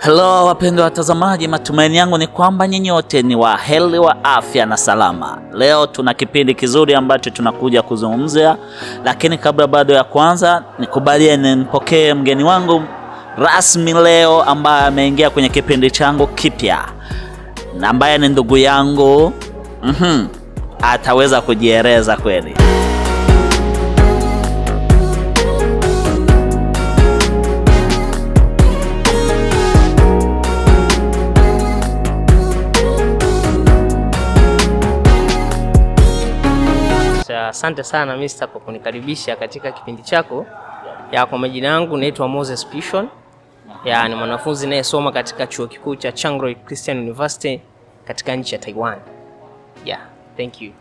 Hello wapendwa watazamaji, matumaini yangu ni kwamba nyinyi wote ni waheri wa afya na salama. Leo tuna kipindi kizuri ambacho tunakuja kuzungumzia, lakini kabla bado ya kwanza nikubalie nimpokee mgeni wangu rasmi leo ambaye ameingia kwenye kipindi changu kipya, na ambaye ni ndugu yangu. Ataweza kujieleza kweli. Asante sana Mr. kwa kunikaribisha katika kipindi chako. Kwa majina yangu naitwa Moses Pishon. Ni mwanafunzi anayesoma katika chuo kikuu cha Changroi Christian University katika nchi ya Taiwan. Thank you.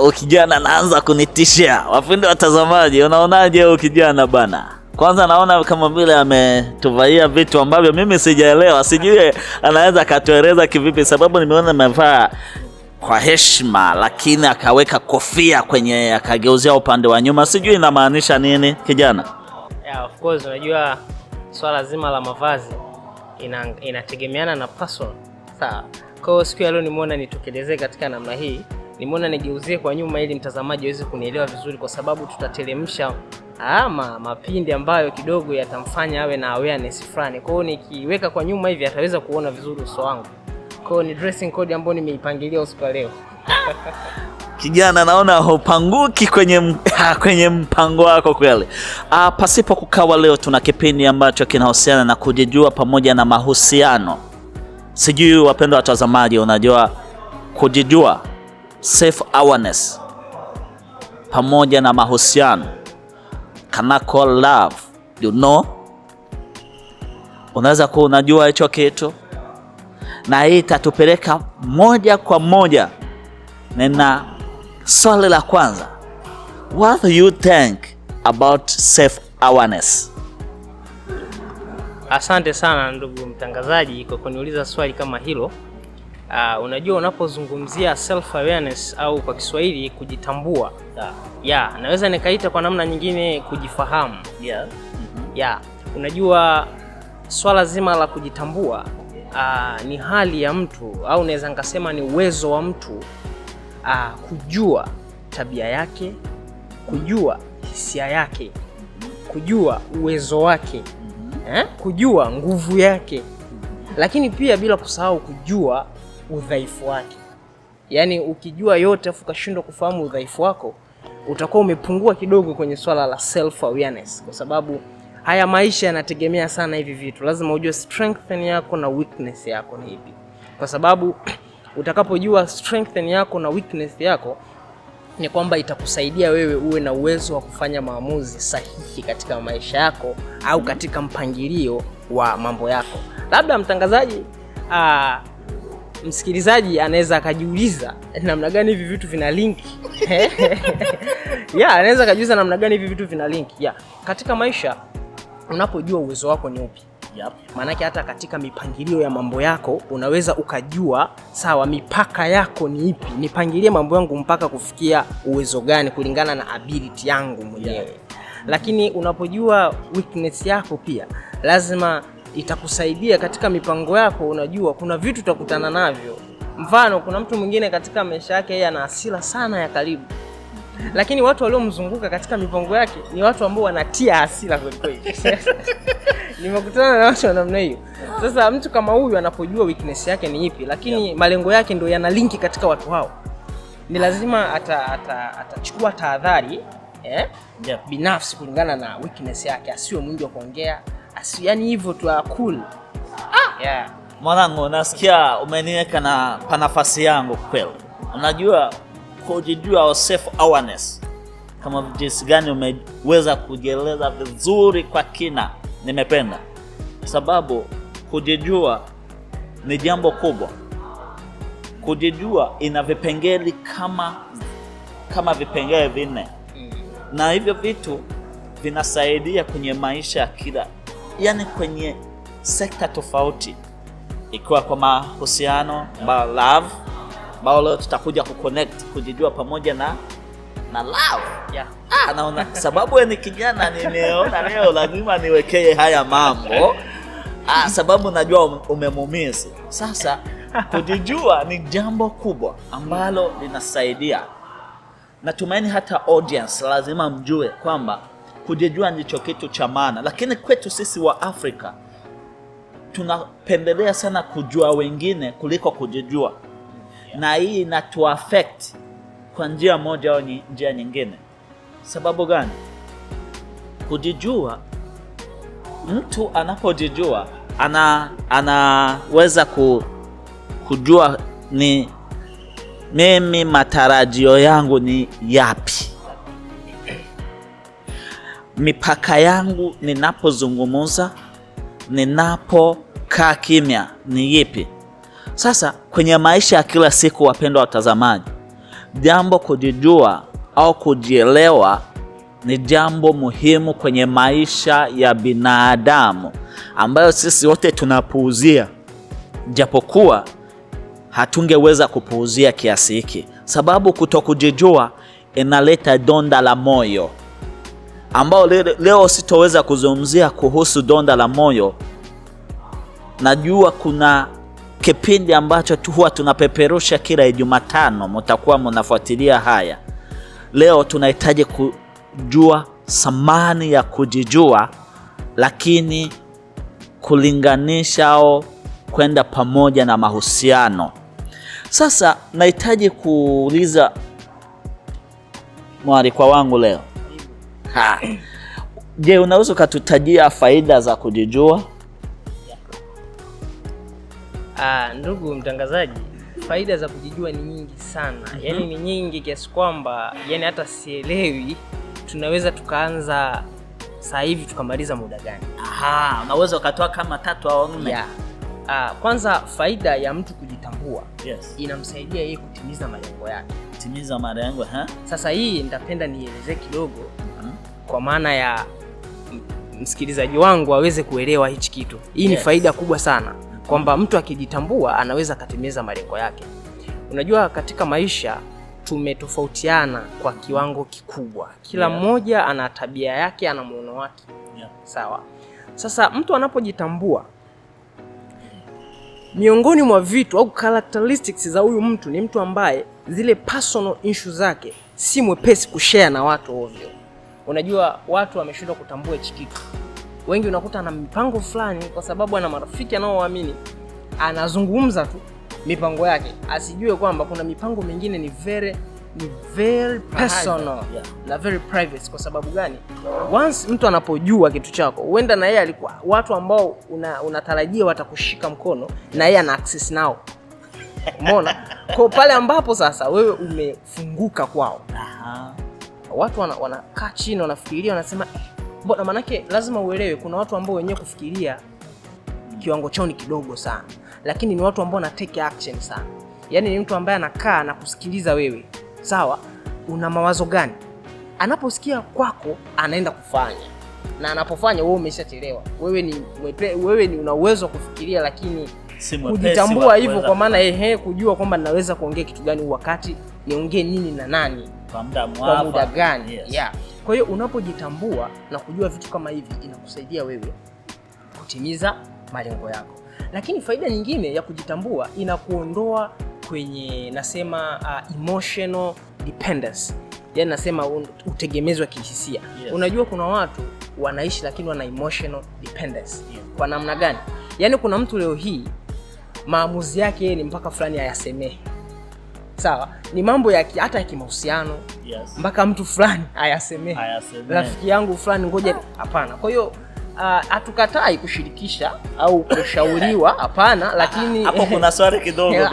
Ukijana anaanza kunitishia. Wapendwa watazamaji, unaonaje ukijana bana? Kwanza naona kama vile ametuvaia vitu ambavyo mimi sijaelewa. Sijui anaweza katueleza kivipi, sababu nimeona amevaa kwa heshima lakini akaweka kofia kwenye akageuzia upande wa nyuma. Sijui inamaanisha nini kijana? Of course unajua swala zima la mavazi inategemeana na person. Sawa. Kwa hiyo siku ya leo nimeona nitokelezee katika namna hii. Nimeona nigeuzie kwa nyuma ili mtazamaji aweze kunielewa vizuri, kwa sababu tutatelemsha mapindi ambayo kidogo yatamfanya awe na awareness fulani. Kwa hiyo nikiweka kwa nyuma hivi ataweza kuona vizuri uso wangu. Kwa ni dressing code ambayo nimeipangilia usiku leo. Kijana naona hupanguki kwenye mpango wako kweli. Pasipo kukawa, leo tuna kipindi ambacho kinahusiana na kujijua pamoja na mahusiano. Sijui wapendwa watazamaji, unajua kujijua, self awareness pamoja na mahusiano, kanako love, unaweza kuwa unajua hicho kitu, na hii itatupeleka moja kwa moja na swali la kwanza. What do you think about self awareness? Asante sana ndugu mtangazaji kwa kuniuliza swali kama hilo. Unajua unapozungumzia self awareness au kwa Kiswahili kujitambua, naweza nikaita kwa namna nyingine kujifahamu. Unajua swala zima la kujitambua ni hali ya mtu, au naweza nikasema ni uwezo wa mtu kujua tabia yake, kujua hisia yake, kujua uwezo wake, kujua nguvu yake, lakini pia bila kusahau kujua udhaifu wake. Yaani ukijua yote afu ukashindwa kufahamu udhaifu wako, utakuwa umepungua kidogo kwenye swala la self awareness, kwa sababu haya maisha yanategemea sana hivi vitu. Lazima ujue strength yako na weakness yako ni ipi, kwa sababu utakapojua strength yako na weakness yako ni kwamba itakusaidia wewe uwe na uwezo wa kufanya maamuzi sahihi katika maisha yako au katika mpangilio wa mambo yako. Labda mtangazaji, msikilizaji anaweza akajiuliza namna gani hivi vitu vina link. Anaweza akajiuliza namna gani hivi vitu vina link. Katika maisha unapojua uwezo wako ni upi, maana yake hata katika mipangilio ya mambo yako unaweza ukajua sawa mipaka yako ni ipi, nipangilie mambo yangu mpaka kufikia uwezo gani kulingana na ability yangu mwenyewe. Lakini unapojua weakness yako pia lazima itakusaidia katika mipango yako. Unajua kuna vitu utakutana navyo. Mfano, kuna mtu mwingine katika maisha yake yeye ana hasira sana ya karibu, lakini watu waliomzunguka katika mipango yake ni watu ambao wanatia hasira kweli. Nimekutana na watu wa namna hiyo. Sasa mtu kama huyu anapojua weakness yake ni ipi, lakini malengo yake ndio yana linki katika watu hao, ni lazima atachukua tahadhari binafsi kulingana na weakness yake. Asiwe mwingi wa kuongea, yani hivyo tu cool. Mwanangu, nasikia umeniweka na panafasi yangu kweli. Unajua kujijua au self awareness kama jinsi gani umeweza kujieleza vizuri kwa kina. Nimependa sababu kujijua ni jambo kubwa. Kujijua ina vipengele kama vipengele vinne, na hivyo vitu vinasaidia kwenye maisha ya kila, yani kwenye sekta tofauti, ikiwa kwa mahusiano, love, leo tutakuja kuconnect kujijua pamoja na love. Yeah. Naona sababu ni kijana nimeona leo lazima niwekee haya mambo sababu najua umemumiza. Sasa kujijua ni jambo kubwa ambalo linasaidia. Natumaini hata audience lazima mjue kwamba kujijua ndicho kitu cha maana. Lakini kwetu sisi wa Afrika tunapendelea sana kujua wengine kuliko kujijua. Na hii inatu affect kwa njia moja au njia nyingine. Sababu gani? Kujijua, mtu anapojijua anaweza kujua ni mimi matarajio yangu ni yapi, mipaka yangu ninapozungumza, ninapokaa kimya ni yipi. Sasa kwenye maisha ya kila siku, wapendwa watazamaji, jambo kujijua au kujielewa ni jambo muhimu kwenye maisha ya binadamu, ambayo sisi wote tunapuuzia, japokuwa hatungeweza kupuuzia kiasi hiki. Sababu kutokujijua inaleta donda la moyo, ambao leo sitoweza kuzungumzia kuhusu donda la moyo. Najua kuna kipindi ambacho huwa tunapeperusha kila Jumatano, mtakuwa mnafuatilia haya. Leo tunahitaji kujua thamani ya kujijua, lakini kulinganisha au kwenda pamoja na mahusiano. Sasa nahitaji kuuliza mwalikwa wangu leo. Je, unaweza kututajia faida za kujijua? Ndugu mtangazaji, faida za kujijua ni nyingi sana. Yaani ni nyingi kiasi kwamba hata sielewi tunaweza tukaanza sasa hivi tukamaliza muda gani. Unaweza ukatoa kama 3 au 4. Kwanza, faida ya mtu kujitambua. Inamsaidia yeye kutimiza malengo yake. Kutimiza malengo, Sasa hii nitapenda nielezee kidogo kwa maana ya msikilizaji wangu aweze kuelewa hichi kitu. Hii ni faida kubwa sana, kwamba mtu akijitambua anaweza kutimiza malengo yake. Unajua, katika maisha tumetofautiana kwa kiwango kikubwa. Kila mmoja ana tabia yake, ana muono wake. Sawa. Sasa mtu anapojitambua, miongoni mwa vitu au characteristics za huyu mtu ni mtu ambaye zile personal issues zake si mwepesi kushare na watu ovyo. Unajua, watu wameshindwa kutambua hichi kitu. Wengi unakuta ana mipango fulani kwa sababu ana marafiki anaowaamini, anazungumza tu mipango yake, asijue kwamba kuna mipango mingine ni very personal na very private. Kwa sababu gani? Once mtu anapojua kitu chako, huenda na yeye alikuwa watu ambao unatarajia watakushika mkono, na yeye ana access nao. Umeona? Kwa pale ambapo sasa wewe umefunguka kwao, watu wanakaa chini, wanafikiria, wanasema mbona, manake lazima uelewe kuna watu ambao wenyewe kufikiria kiwango chao ni kidogo sana, lakini ni watu ambao wana take action sana. Yaani ni mtu ambaye anakaa na kusikiliza wewe. Sawa, una mawazo gani? Anaposikia kwako anaenda kufanya. Na anapofanya wewe umeshachelewa. Wewe ni una uwezo wa kufikiria, lakini kujitambua hivyo, kwa maana kujua kwamba naweza kuongea kitu gani wakati, niongee nini na nani kwa muda gani. Kwa hiyo unapojitambua na kujua vitu kama hivi, inakusaidia wewe kutimiza malengo yako. Lakini faida nyingine ya kujitambua, inakuondoa kwenye emotional dependence. Yaani nasema utegemezi wa kihisia. Unajua kuna watu wanaishi lakini wana emotional dependence. Kwa namna gani? Yaani kuna mtu leo hii maamuzi yake ni mpaka fulani ayasemee. Sawa, ni mambo ya hata ya kimahusiano. Mpaka mtu fulani ayasemee. Rafiki yangu fulani ngoja, hapana. Kwa hiyo hatukatai kushirikisha au kushauriwa, hapana, lakini hapo kuna swali kidogo.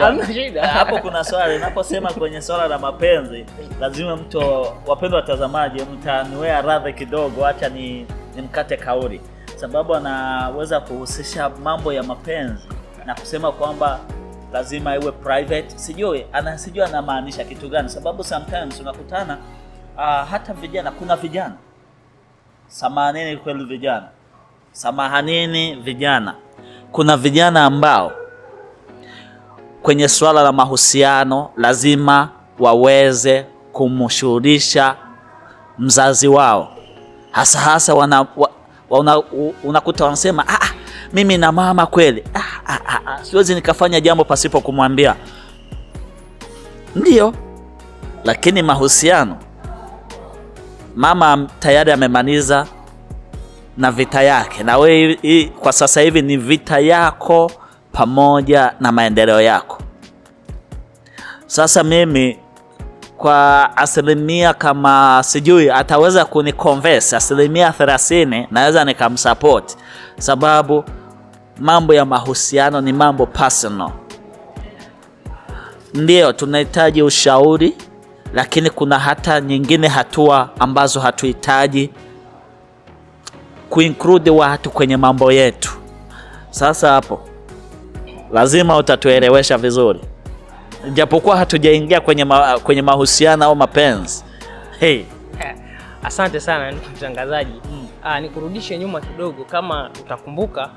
Hapo kuna swali. Naposema kwenye swala la mapenzi, lazima mtu, wapendwa watazamaji, mtaniwea radhi kidogo, acha nimkate kauli, sababu anaweza kuhusisha mambo ya mapenzi na kusema kwamba lazima iwe private. Sijui anamaanisha kitu gani, sababu sometimes unakutana hata vijana, kuna vijana, samahanini vijana, kuna vijana ambao kwenye swala la mahusiano lazima waweze kumshuhurisha mzazi wao. Hasa unakuta wanasema mimi na mama kweli. Siwezi nikafanya jambo pasipo kumwambia. Ndio. Lakini mahusiano, mama tayari amemaliza na vita yake, na wewe kwa sasa hivi ni vita yako pamoja na maendeleo yako. Sasa mimi kwa asilimia kama sijui ataweza kuniconvince 30%, naweza nikamsupport, sababu mambo ya mahusiano ni mambo personal. Ndio tunahitaji ushauri, lakini kuna hata nyingine hatua ambazo hatuhitaji kuinclude watu kwenye mambo yetu. Sasa hapo lazima utatuelewesha vizuri, japokuwa hatujaingia kwenye mahusiano au mapenzi. Hey. Asante sana ndugu mtangazaji. Nikurudishe nyuma kidogo, kama utakumbuka.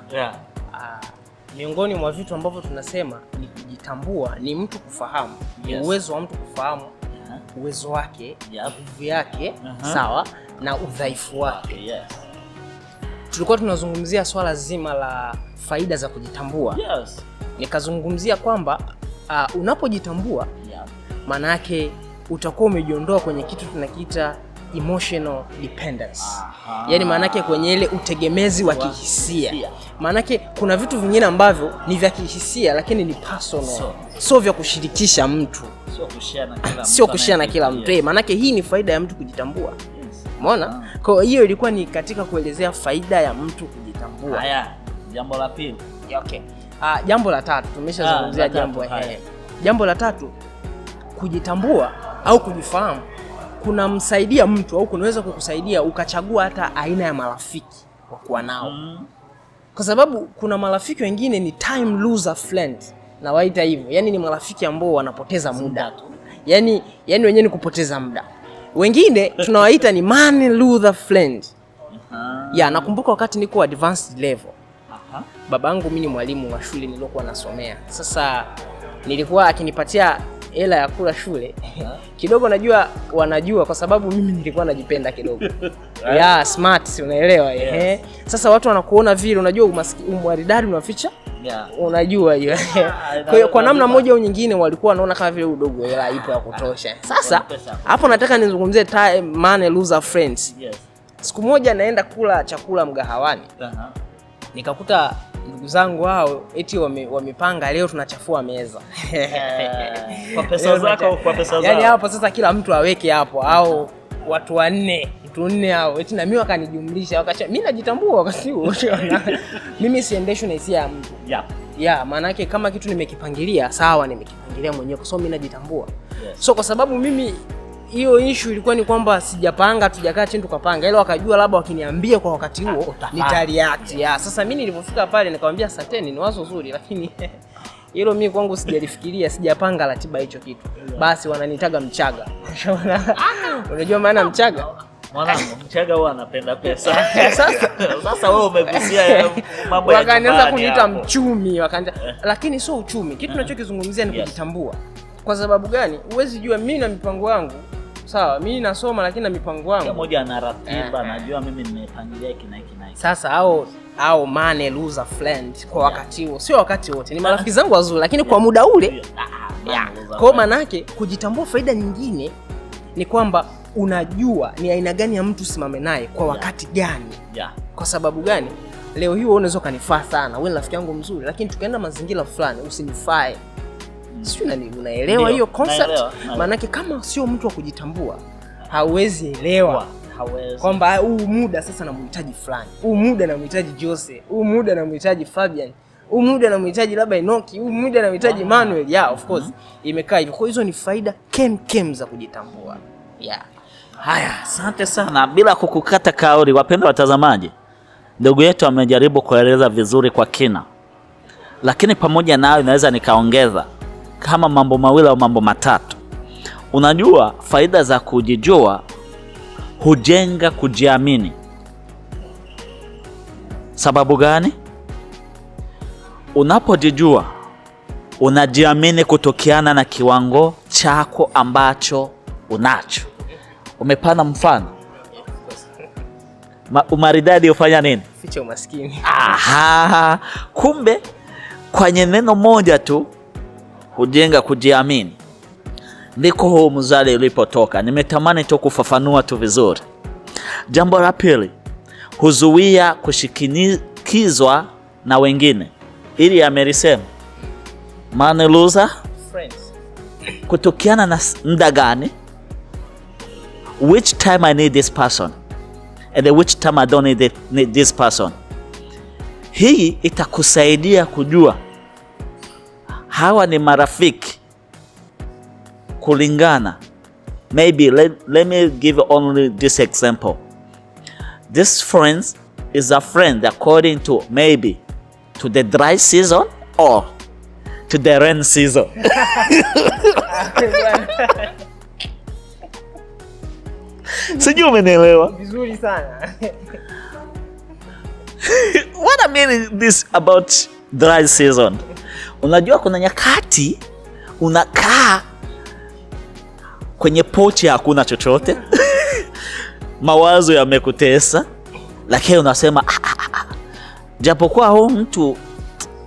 Miongoni mwa vitu ambavyo tunasema ni kujitambua, ni mtu kufahamu, ni uwezo wa mtu kufahamu uwezo wake, nguvu yake, sawa, na udhaifu wake. Tulikuwa tunazungumzia swala zima la faida za kujitambua. Nikazungumzia kwamba unapojitambua, maana yake utakuwa umejiondoa kwenye kitu tunakiita emotional dependence. Yaani maana yake kwenye ile utegemezi wa kihisia. Maana yake kuna vitu vingine ambavyo ni vya kihisia lakini ni personal. Sio vya kushirikisha mtu. Sio kushare na kila mtu. Maana yake hii ni faida ya mtu kujitambua. Umeona? Kwa hiyo ilikuwa ni katika kuelezea faida ya mtu kujitambua. Haya, jambo la pili. Okay. Jambo la tatu tumeshazungumzia jambo Jambo la tatu, kujitambua au kujifahamu kuna msaidia mtu au kunaweza kukusaidia ukachagua hata aina ya marafiki wa kuwa nao. Kwa sababu kuna marafiki wengine ni time loser friend, na waita hivyo. Yaani ni marafiki ambao wanapoteza muda. Yaani wenyewe ni kupoteza muda. Wengine tunawaita ni man loser friend. Nakumbuka wakati niko advanced level. Babangu mimi ni mwalimu wa shule niliyokuwa nasomea. Sasa nilikuwa akinipatia hela ya kula shule. Kidogo najua wanajua kwa sababu mimi nilikuwa najipenda kidogo. Smart, unaelewa. Sasa watu wanakuona vile, unajua umwaridadi unaficha. Unajua hiyo. Kwa namna moja au nyingine walikuwa wanaona kama vile udogo hela ipo ya kutosha. Sasa hapo nataka nizungumzie man loser friends. Siku moja naenda kula chakula mgahawani. Nikakuta ndugu zangu hao eti wamepanga leo tunachafua meza. Kwa pesa zako, kwa pesa zao. Yaani hapo sasa kila mtu aweke hapo, au watu wanne, mtu nne hao. Eti na mimi wakanijumlisha, mimi najitambua wakati huo. Mimi siendeshwi na hisia ya mtu. Maana yake kama kitu nimekipangilia, sawa, nimekipangilia mwenyewe kwa sababu mimi najitambua. So kwa sababu mimi hiyo issue ilikuwa ni kwamba sijapanga, tujakaa chini tukapanga, ile wakajua labda wakiniambia kwa wakati huo nitareact. Sasa mimi nilipofika pale nikamwambia asanteni, ni wazo zuri, lakini hilo mimi kwangu sijalifikiria, sijapanga ratiba hicho kitu. Basi wananitaga Mchaga. Unajua maana Mchaga? Mwanangu, Mchaga huwa anapenda pesa. Sasa wewe umegusia mambo ya wakaanza kuniita mchumi, lakini sio uchumi. Kitu tunachokizungumzia ni kujitambua. Kwa sababu gani? Huwezi jua mimi na mipango yangu. Sawa, mimi nasoma lakini na mipango yangu. Mmoja ana ratiba, najua mimi nimepangilia hiki na hiki na hiki. Sasa hao man loser friend kwa wakati huo, sio wakati wote. Ni marafiki zangu wazuri lakini kwa muda ule. Kwa maana yake kujitambua, faida nyingine ni kwamba unajua ni aina gani ya mtu simame naye kwa wakati gani. Kwa sababu gani? Leo hii unaweza kanifaa sana, wewe ni rafiki yangu mzuri, lakini tukaenda mazingira fulani usinifae. Sio unaelewa hiyo concept? Maana yake kama sio mtu wa kujitambua, hauwezi elewa kwamba huu muda sasa namhitaji fulani, huu muda namhitaji Jose, huu muda namhitaji Fabian, huu muda namhitaji labda Enoki, huu muda namhitaji Manuel. Of course imekaa hivyo. Kwa hizo ni faida kem za kujitambua. Haya, asante sana. Bila kukukata kauli, wapenda watazamaji, ndugu yetu amejaribu kueleza vizuri kwa kina, lakini pamoja nayo naweza nikaongeza kama mambo mawili au mambo matatu. Unajua faida za kujijua hujenga kujiamini. Sababu gani? Unapojijua unajiamini kutokiana na kiwango chako ambacho unacho. Umepana mfano. Umaridadi ufanya nini? Ficha umaskini. Aha. Kumbe kwenye neno moja tu hujenga kujiamini. Ndiko huo mzali ulipotoka. Nimetamani tu kufafanua tu vizuri. Jambo la pili, huzuia kushikinikizwa na wengine. Ili amelisema man loser Friends. Kutokiana na muda gani? Which time I need this person and which time I don't need this person. Hii itakusaidia kujua hawa ni marafiki kulingana. Maybe let me give only this example. This friend is a friend according to maybe to the dry season or to the rain season. Sijui umenielewa? Vizuri sana. What I mean this about dry season. Unajua kuna nyakati unakaa kwenye pochi hakuna chochote. Mawazo yamekutesa, lakini unasema japokuwa huyu mtu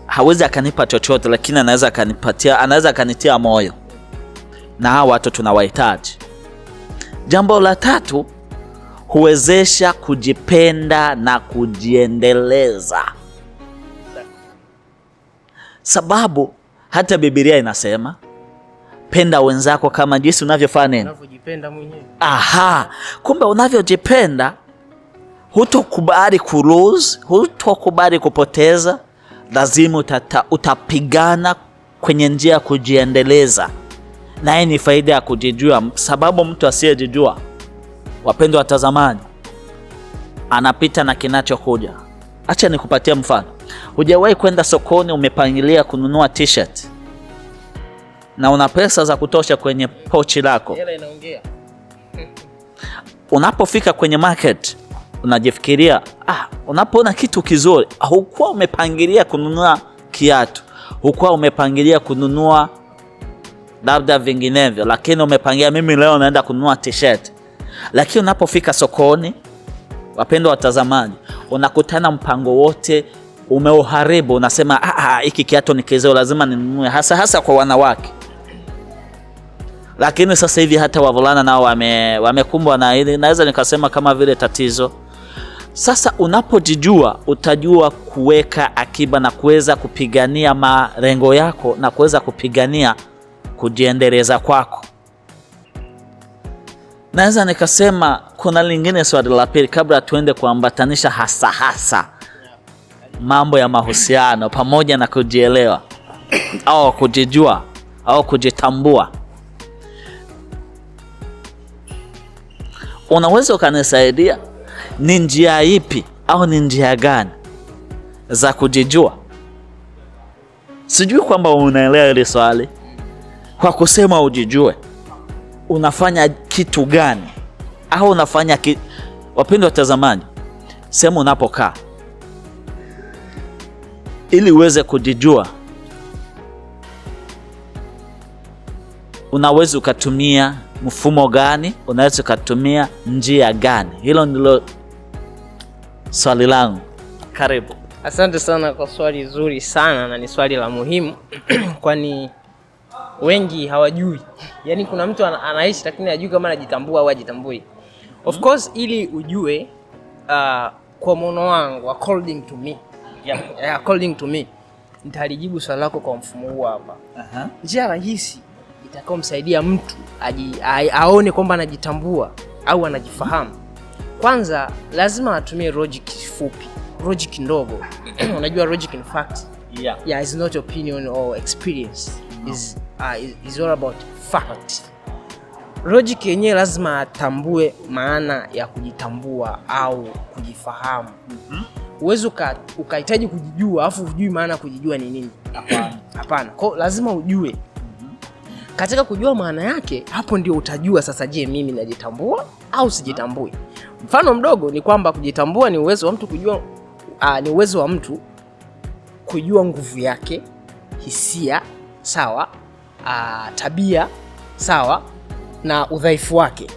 hawezi akanipa chochote, lakini anaweza akanitia moyo. Na hawa watu tunawahitaji. Jambo la tatu, huwezesha kujipenda na kujiendeleza. Sababu hata Biblia inasema penda wenzako kama jinsi unavyofanya. Unavyojipenda mwenyewe. Aha, kumbe unavyojipenda hutokubali kulose, hutokubali kupoteza. Lazima utapigana kwenye njia ya kujiendeleza. Na hii ni faida ya kujijua, sababu mtu asiyejijua, wapendwa watazamaji, anapita na kinachokuja. Acha nikupatie mfano. Hujawahi kwenda sokoni umepangilia kununua t-shirt na una pesa za kutosha kwenye pochi lako. Hela inaongea. Unapofika kwenye market unajifikiria, unapoona kitu kizuri, hukuwa umepangilia kununua kiatu, hukuwa umepangilia kununua labda vinginevyo, lakini umepangia mimi leo naenda kununua t-shirt. Lakini unapofika sokoni, wapendwa watazamaji, unakutana mpango wote umeuharibu. Unasema hiki kiatu ni kizuri, lazima ninunue, hasa kwa wanawake. Lakini sasa hivi hata wavulana nao wamekumbwa na hili, naweza nikasema kama vile tatizo. Sasa unapojijua, utajua kuweka akiba na kuweza kupigania malengo yako na kuweza kupigania kujiendeleza kwako. Naweza nikasema kuna lingine swali la pili kabla tuende kuambatanisha hasa mambo ya mahusiano pamoja na kujielewa au kujijua au kujitambua. Unaweza ukanisaidia ni njia ipi au ni njia gani za kujijua? Sijui kwamba unaelewa hili swali. Kwa kusema ujijue, unafanya kitu gani au unafanya wapendwa watazamaji, sema unapokaa ili uweze kujijua, unaweza ukatumia mfumo gani, unaweza ukatumia njia gani? Hilo ndilo swali langu. Karibu. Asante sana kwa swali zuri sana, na ni swali la muhimu kwani wengi hawajui. Yaani kuna mtu anaishi lakini hajui kama anajitambua au hajitambui. Of course ili ujue kwa maono wangu, according to me, nitalijibu swali lako kwa mfumo huu hapa. Njia rahisi itakayomsaidia mtu aone kwamba anajitambua au anajifahamu. Kwanza lazima atumie logic fupi, logic ndogo. Unajua logic in fact is not opinion or experience. Is all about fact. Logic yenyewe lazima atambue maana ya kujitambua au kujifahamu. Uwezo ukahitaji kujijua afu hujui maana kujijua ni nini. Hapana. Kwa lazima ujue. Katika kujua maana yake, hapo ndio utajua sasa, je, mimi najitambua au sijitambui. Mfano mdogo ni kwamba kujitambua ni uwezo wa mtu kujua nguvu yake, hisia, sawa, tabia, sawa, na udhaifu wake.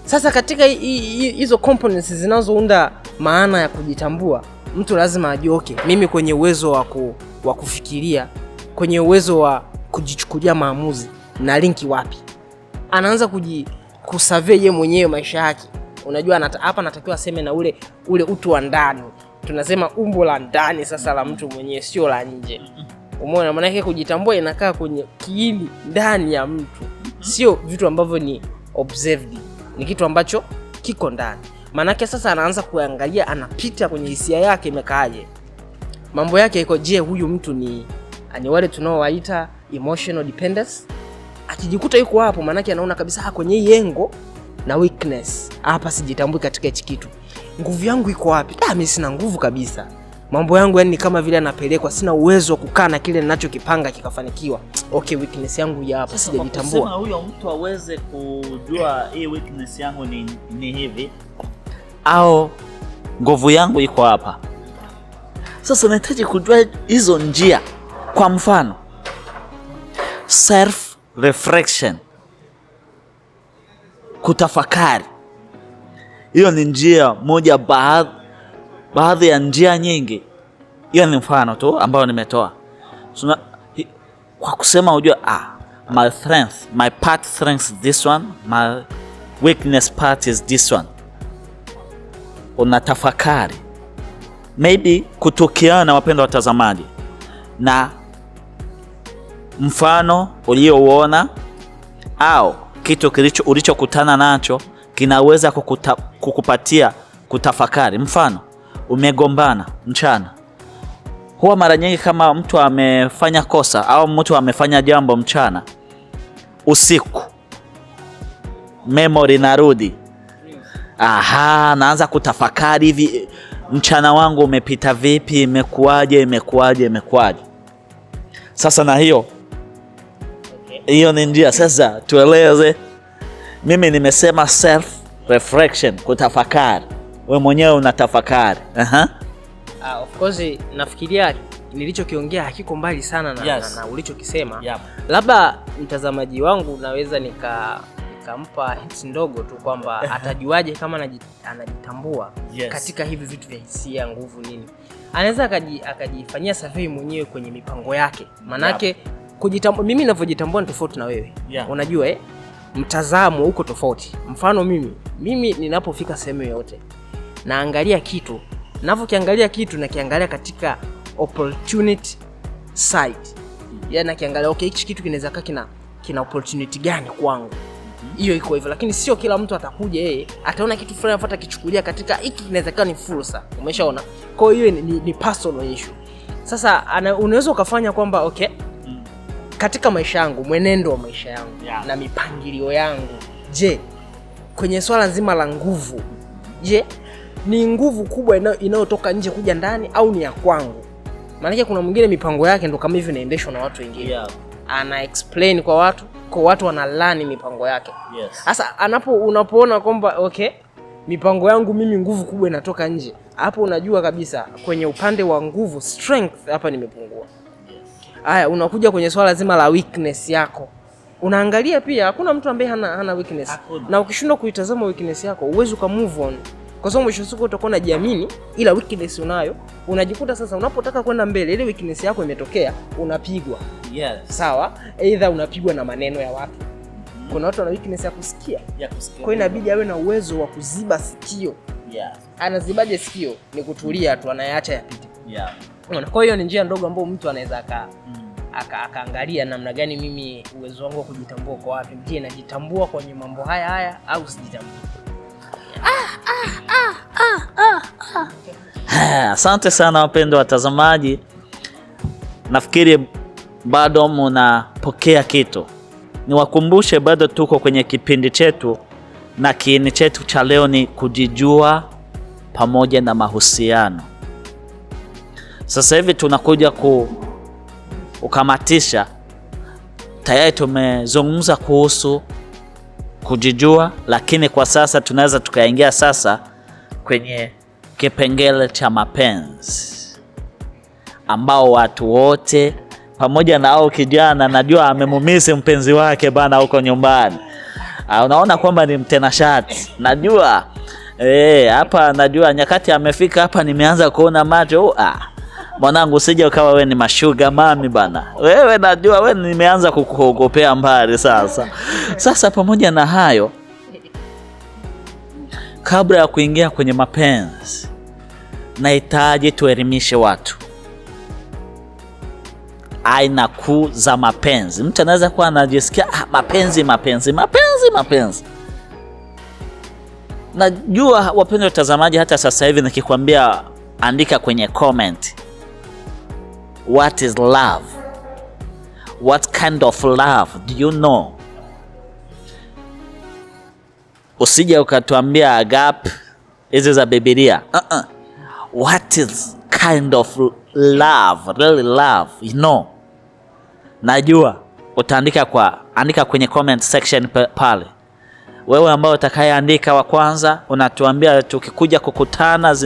Sasa katika hizo components zinazounda maana ya kujitambua, mtu lazima ajue okay, mimi kwenye uwezo wa kufikiria, kwenye uwezo wa kujichukulia maamuzi na linki wapi. Anaanza kusurvey yeye mwenyewe maisha yake. Unajua hapa natakiwa aseme na ule utu wa ndani. Tunasema umbo la ndani sasa la mtu mwenyewe, sio la nje. Umeona, maana yake kujitambua inakaa kwenye kiini ndani ya mtu. Sio vitu ambavyo ni observed. Ni kitu ambacho kiko ndani. Maana yake sasa anaanza kuangalia, anapita kwenye hisia yake imekaaje. Mambo yake iko je, huyu mtu ni wale tunaowaita emotional dependence. Akijikuta yuko hapo, maana yake anaona kabisa kwenye hii yengo na weakness. Hapa sijitambui katika hichi kitu. Nguvu yangu iko wapi? Mimi sina nguvu kabisa. Mambo yangu yani kama vile anapelekwa, sina uwezo wa kukaa na kile ninachokipanga kikafanikiwa. Okay, weakness yangu ya hapa sijajitambua. Sema huyo mtu aweze kujua hii weakness yangu ni hivi au nguvu yangu iko hapa. Sasa nahitaji kujua hizo njia. Kwa mfano, self reflection, kutafakari. Hiyo ni njia moja baadhi ya njia nyingi. Hiyo ni mfano tu ambao nimetoa. Kwa kusema ujue my strength, my part strength is this one, my weakness part is this one. Unatafakari. Maybe kutokeana, wapendwa watazamaji, na mfano uliouona au kitu ulichokutana nacho kinaweza kukupatia kutafakari. Mfano, umegombana mchana. Huwa mara nyingi kama mtu amefanya kosa au mtu amefanya jambo mchana, usiku memory narudi. Naanza kutafakari hivi, mchana wangu umepita vipi, imekuaje. Sasa na hiyo ni njia. Sasa tueleze. Mimi nimesema self reflection, kutafakari. Wewe mwenyewe unatafakari. Of course nafikiria nilichokiongea hakiko mbali sana na ulichokisema. Labda mtazamaji wangu naweza nikampa hits ndogo tu kwamba atajuaje kama anajitambua katika hivi vitu vya hisia, nguvu, nini. Anaweza akajifanyia survey mwenyewe kwenye mipango yake. Manake kujitambua, mimi ninavyojitambua ni tofauti na wewe. Unajua mtazamo uko tofauti. Mfano mimi ninapofika sehemu yote naangalia kitu, ninavyokiangalia kitu na kiangalia katika opportunity side. Nakiangalia okay, hichi kitu kinaweza kaa kina opportunity gani kwangu. Hiyo iko hivyo, lakini sio kila mtu atakuja yeye ataona kitu fulani afuata kichukulia katika hiki kinaweza kuwa ni fursa. Umeshaona? Kwa hiyo ni personal issue. Sasa unaweza ukafanya kwamba okay, katika maisha yangu, mwenendo wa maisha yangu na mipangilio yangu, je, kwenye swala nzima la nguvu, je, ni nguvu kubwa inayotoka nje kuja ndani au ni ya kwangu? Maana kuna mwingine mipango yake ndo kama hivi inaendeshwa na watu wengine. Ana explain kwa watu wanalani mipango yake. Sasa unapoona kwamba okay, mipango yangu mimi nguvu kubwa inatoka nje, hapo unajua kabisa kwenye upande wa nguvu, strength, hapa nimepungua. Unakuja kwenye swala zima la weakness yako. Unaangalia pia hakuna mtu ambaye hana weakness. Na ukishindwa kuitazama weakness yako, uwezo ka move on. Kwa sababu mwisho siku utakuwa unajiamini ila weakness unayo. Unajikuta sasa unapotaka kwenda mbele, ile weakness yako imetokea, unapigwa. Sawa? Either unapigwa na maneno ya watu. Kuna watu wana weakness ya kusikia. Kwa hiyo inabidi awe na uwezo wa kuziba sikio. Anazibaje sikio? Ni kutulia tu, anayaacha yapite. Kwa hiyo ni njia ndogo ambayo mtu anaweza akaangalia namna gani mimi uwezo wangu wa kujitambua kwa wapi. Je, najitambua kwenye mambo haya au sijitambui? Asante sana wapendwa watazamaji. Nafikiri bado mnapokea kitu. Niwakumbushe bado tuko kwenye kipindi chetu na kiini chetu cha leo ni kujijua pamoja na mahusiano. Sasa hivi tunakuja ukamatisha. Tayari tumezungumza kuhusu kujijua, lakini kwa sasa tunaweza tukaingia sasa kwenye kipengele cha mapenzi, ambao watu wote pamoja na au kijana najua amemumisi mpenzi wake bana huko nyumbani. Unaona kwamba ni mtenashati. Najua Hapa najua nyakati amefika hapa, nimeanza kuona macho. Mwanangu usije ukawa wewe ni mashuga mami bana. Wewe najua wewe nimeanza kukuogopea mbali sasa. Sasa pamoja na hayo, kabla ya kuingia kwenye mapenzi, nahitaji tuelimishe watu aina kuu za mapenzi. Mtu anaweza kuwa anajisikia mapenzi. Najua wapendwa watazamaji, hata sasa hivi nikikwambia andika kwenye comment, what is love? What kind of love do you know? Usije ukatuambia agape hizi za Biblia. What is kind of love, really love, you know? Najua andika kwenye comment section pale. Wewe ambao utakayeandika wa kwanza, unatuambia tukikuja kukutana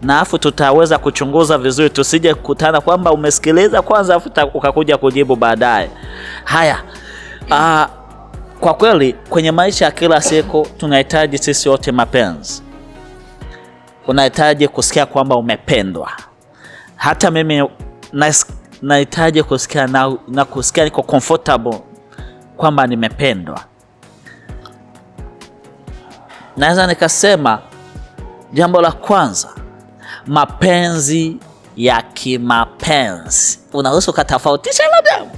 na afu tutaweza kuchunguza vizuri, tusije kukutana kwamba umesikiliza kwanza afu ukakuja kujibu baadaye. Haya, kwa kweli kwenye maisha ya kila siku tunahitaji sisi wote mapenzi. Unahitaji kusikia kwamba umependwa. Hata mimi nahitaji kusikia na kusikia niko comfortable kwamba nimependwa. Naweza nikasema jambo la kwanza, mapenzi ya kimapenzi. Unaweza kutofautisha labda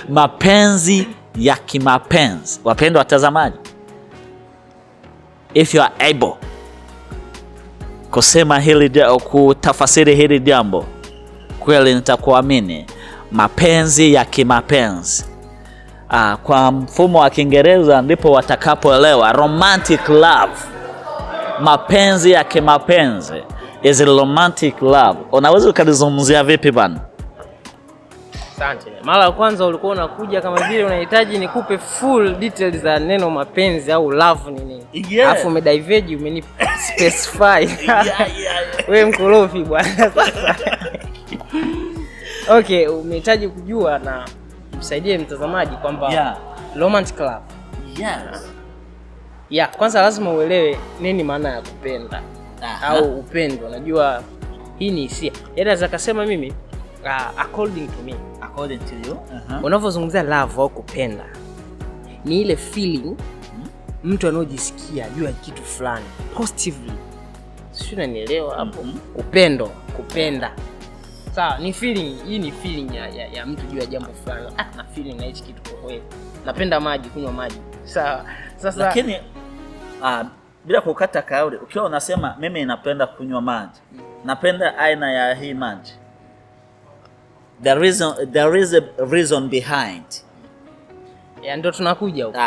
mapenzi ya kimapenzi. Wapendwa watazamaji, if you are able kusema kutafasiri hili jambo, kweli nitakuamini. Mapenzi ya kimapenzi, kwa mfumo wa Kiingereza ndipo watakapoelewa romantic love. Mapenzi ya kimapenzi is romantic love. Unaweza ukalizungumzia vipi bana? Asante. Mara ya kwanza ulikuwa unakuja kama vile unahitaji nikupe full details za neno mapenzi au love ni nini. Alafu umediverge, umenispecify. Wewe mkorofi bwana sasa. Okay, umehitaji kujua na msaidie mtazamaji kwamba romantic love. Kwanza lazima uelewe nini maana ya kupenda au upendo. Najua hii ni hisia. Naweza kusema mimi according to you, unavyozungumzia love au kupenda, ni ile feeling mtu anojisikia juu ya kitu fulani positively. Sio, unanielewa hapo? Upendo, kupenda. Sawa, ni feeling. Hii ni feeling ya mtu juu ya jambo fulani. Na feeling na hichi kitu kwa kweli. Napenda maji, kunywa maji. Sawa. Sasa lakini bila kukata kauli, ukiwa unasema mimi napenda kunywa maji, napenda aina ya hii maji, there is a reason behind. Ndio tunakuja huko.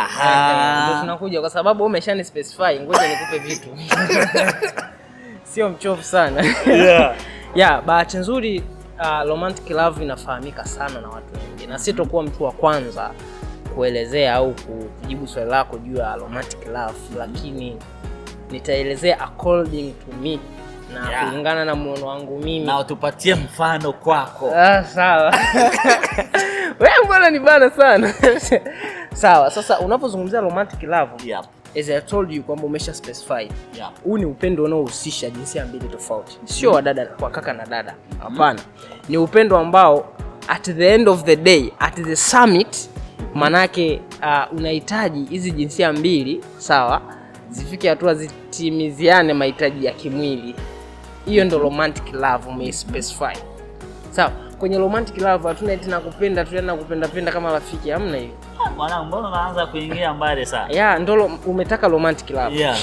Ndio tunakuja kwa sababu umeshani specify, ngoja nikupe vitu. Sio mchovu sana. Bahati nzuri romantic love inafahamika sana na watu wengi, na sitokuwa mtu wa kwanza kuelezea au kujibu swali lako juu ya romantic love, lakini nitaelezea according to me na kulingana na muono wangu mimi. Na utupatie mfano kwako. Sawa. Wewe mbona ni bana sana. Sawa, sasa unapozungumzia romantic love, as I told you kwamba umesha specify. Huu ni upendo unaohusisha jinsia mbili tofauti. Sio wa dada kwa kaka na dada. Hapana. Ni upendo ambao at the end of the day, at the summit, manake unahitaji hizi jinsia mbili, sawa, zifike hatua zitimiziane mahitaji ya kimwili. Hiyo ndo romantic love umespecify. Sawa, kwenye romantic love hatuna eti nakupenda tu na kupenda kama rafiki, hamna hiyo. Bwana, mbona unaanza kuingia mbali sana? Ndo umetaka romantic love.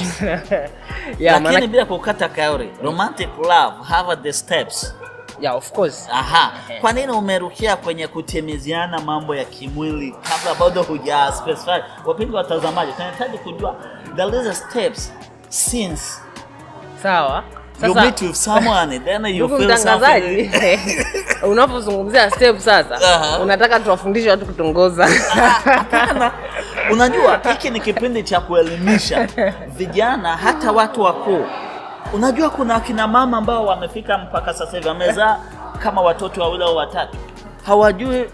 Lakini bila kukata kauli, romantic love have the steps. Of course. Kwa nini umerukia kwenye kutimiziana mambo ya kimwili kabla bado huja specify? Wapendwa watazamaji, tunahitaji kujua there is a steps since. Sawa. Sasa you meet with someone then you feel something. Unapozungumzia step sasa, unataka tuwafundishe watu kutongoza. Hapana. Unajua hiki ni kipindi cha kuelimisha vijana, hata watu wakuu. Unajua kuna akina mama ambao wamefika mpaka sasa hivi wamezaa kama watoto wawili au watatu, hawajui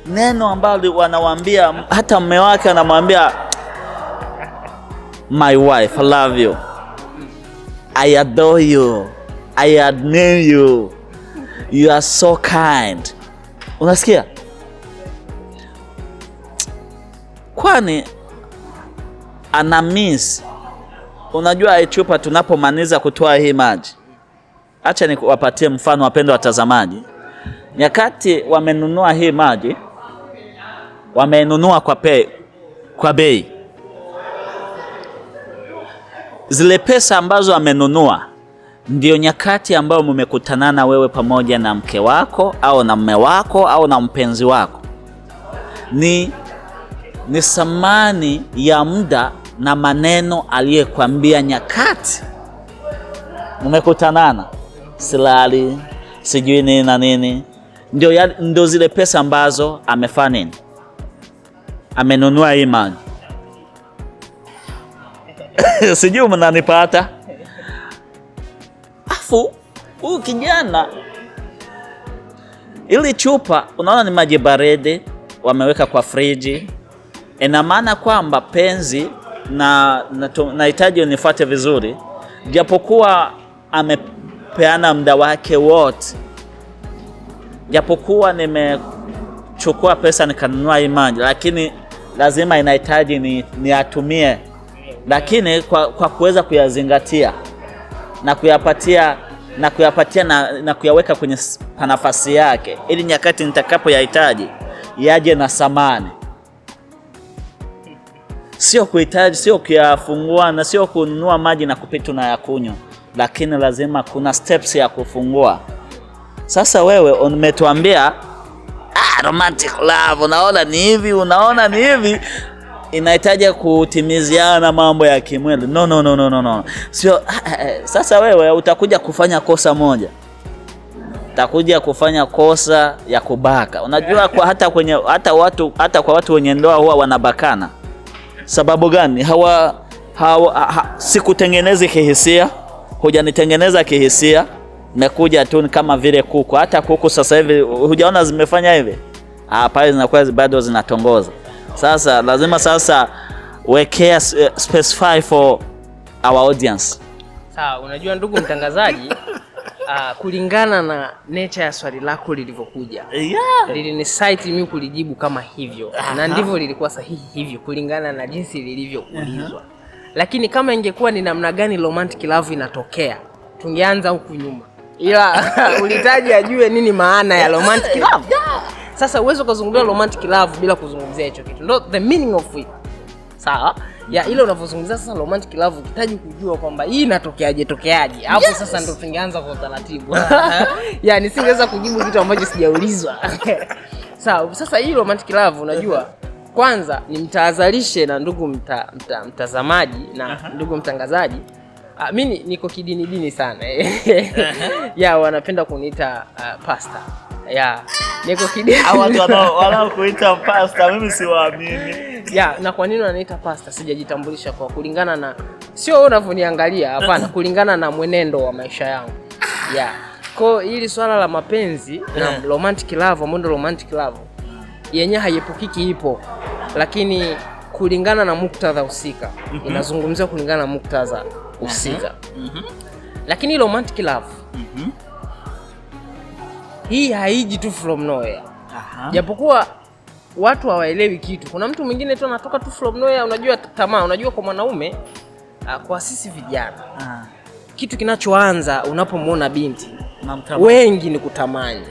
neno ambalo wanawaambia, hata mume wake anamwambia my wife I love you, I adore you, I admire you, you are so kind. Unasikia? Kwani ana miss. Unajua chupa tunapomaliza kutoa hii maji, acha niwapatie mfano wapendwa watazamaji. Nyakati wamenunua hii maji, wamenunua kwa bei. Zile pesa ambazo wamenunua ndio nyakati ambao mmekutanana wewe pamoja na mke wako au na mume wako au na mpenzi wako. Ni thamani ya muda na maneno aliyekwambia nyakati mmekutanana. Silali, sijui nini na nini. Ndio zile pesa ambazo amefanya nini? Amenunua hii maji. Sijui mnanipata? Afu huyu kijana, ili chupa unaona ni maji baridi wameweka kwa friji. Ina maana kwamba penzi na nahitaji unifuate vizuri, japokuwa amepeana muda wake wote, japokuwa nimechukua pesa nikanunua hii maji, lakini lazima inahitaji niatumie, lakini kwa kuweza kuyazingatia na kuyapatia na kuyaweka kwenye nafasi yake, ili nyakati nitakapoyahitaji yaje na thamani. Sio kuhitaji, sio kuyafungua na sio kununua maji na kupita na yakunywa, lakini lazima kuna steps ya kufungua. Sasa wewe umetuambia romantic love, unaona ni hivi, unaona ni hivi, inahitaji kutimiziana mambo ya kimwili. No. Sio. Sasa wewe utakuja kufanya kosa moja. Utakuja kufanya kosa ya kubaka. Unajua hata kwa watu wenye ndoa huwa wanabakana. Sababu gani? Sikutengenezi kihisia, hujanitengeneza kihisia, nimekuja tu kama vile kuku. Hata kuku sasa hivi hujaona zimefanya hivi? Pale zinakuwa bado zinatongoza. Sasa lazima sasa wekea specify for our audience. Sawa, unajua ndugu mtangazaji, kulingana na nature ya swali lako lilivyokuja, lilinisite mimi kulijibu kama hivyo. Na ndivyo lilikuwa sahihi hivyo kulingana na jinsi lilivyoulizwa. Lakini kama ingekuwa ni namna gani romantic love inatokea, tungeanza huku nyuma. Ila ulitaji ajue nini maana ya romantic love. Sasa uwezo kuzungumzia romantic love bila kuzungumzia hicho kitu. Ndio the meaning of it. Sawa? Ya ile unavyozungumzia sasa romantic love, ukitaji kujua kwamba hii inatokeaje. Hapo sasa ndio tungeanza kwa utaratibu. Nisingeweza kujibu kitu ambacho sijaulizwa. Sawa, sasa hii romantic love unajua, kwanza ni mtahadharishe na ndugu mtazamaji na ndugu mtangazaji. Mimi niko kidini sana. Wanapenda kuniita pastor. Niko kidini. Watu wanaokuita pastor mimi siwaamini. Na kwa nini wananiita pastor? Sijajitambulisha kwa kulingana na sio wewe unavyoniangalia, hapana, kulingana na mwenendo wa maisha yangu. Kwa hili swala la mapenzi na romantic love, ambapo romantic love yenyewe haipukiki ipo, lakini kulingana na muktadha husika. Inazungumzia kulingana na muktadha husika. Lakini romantic love hii haiji tu from nowhere. Japokuwa watu hawaelewi kitu. Kuna mtu mwingine tu anatoka tu from nowhere, unajua tamaa. Unajua kwa mwanaume, kwa sisi vijana, kitu kinachoanza unapomwona binti, wengi ni kutamani.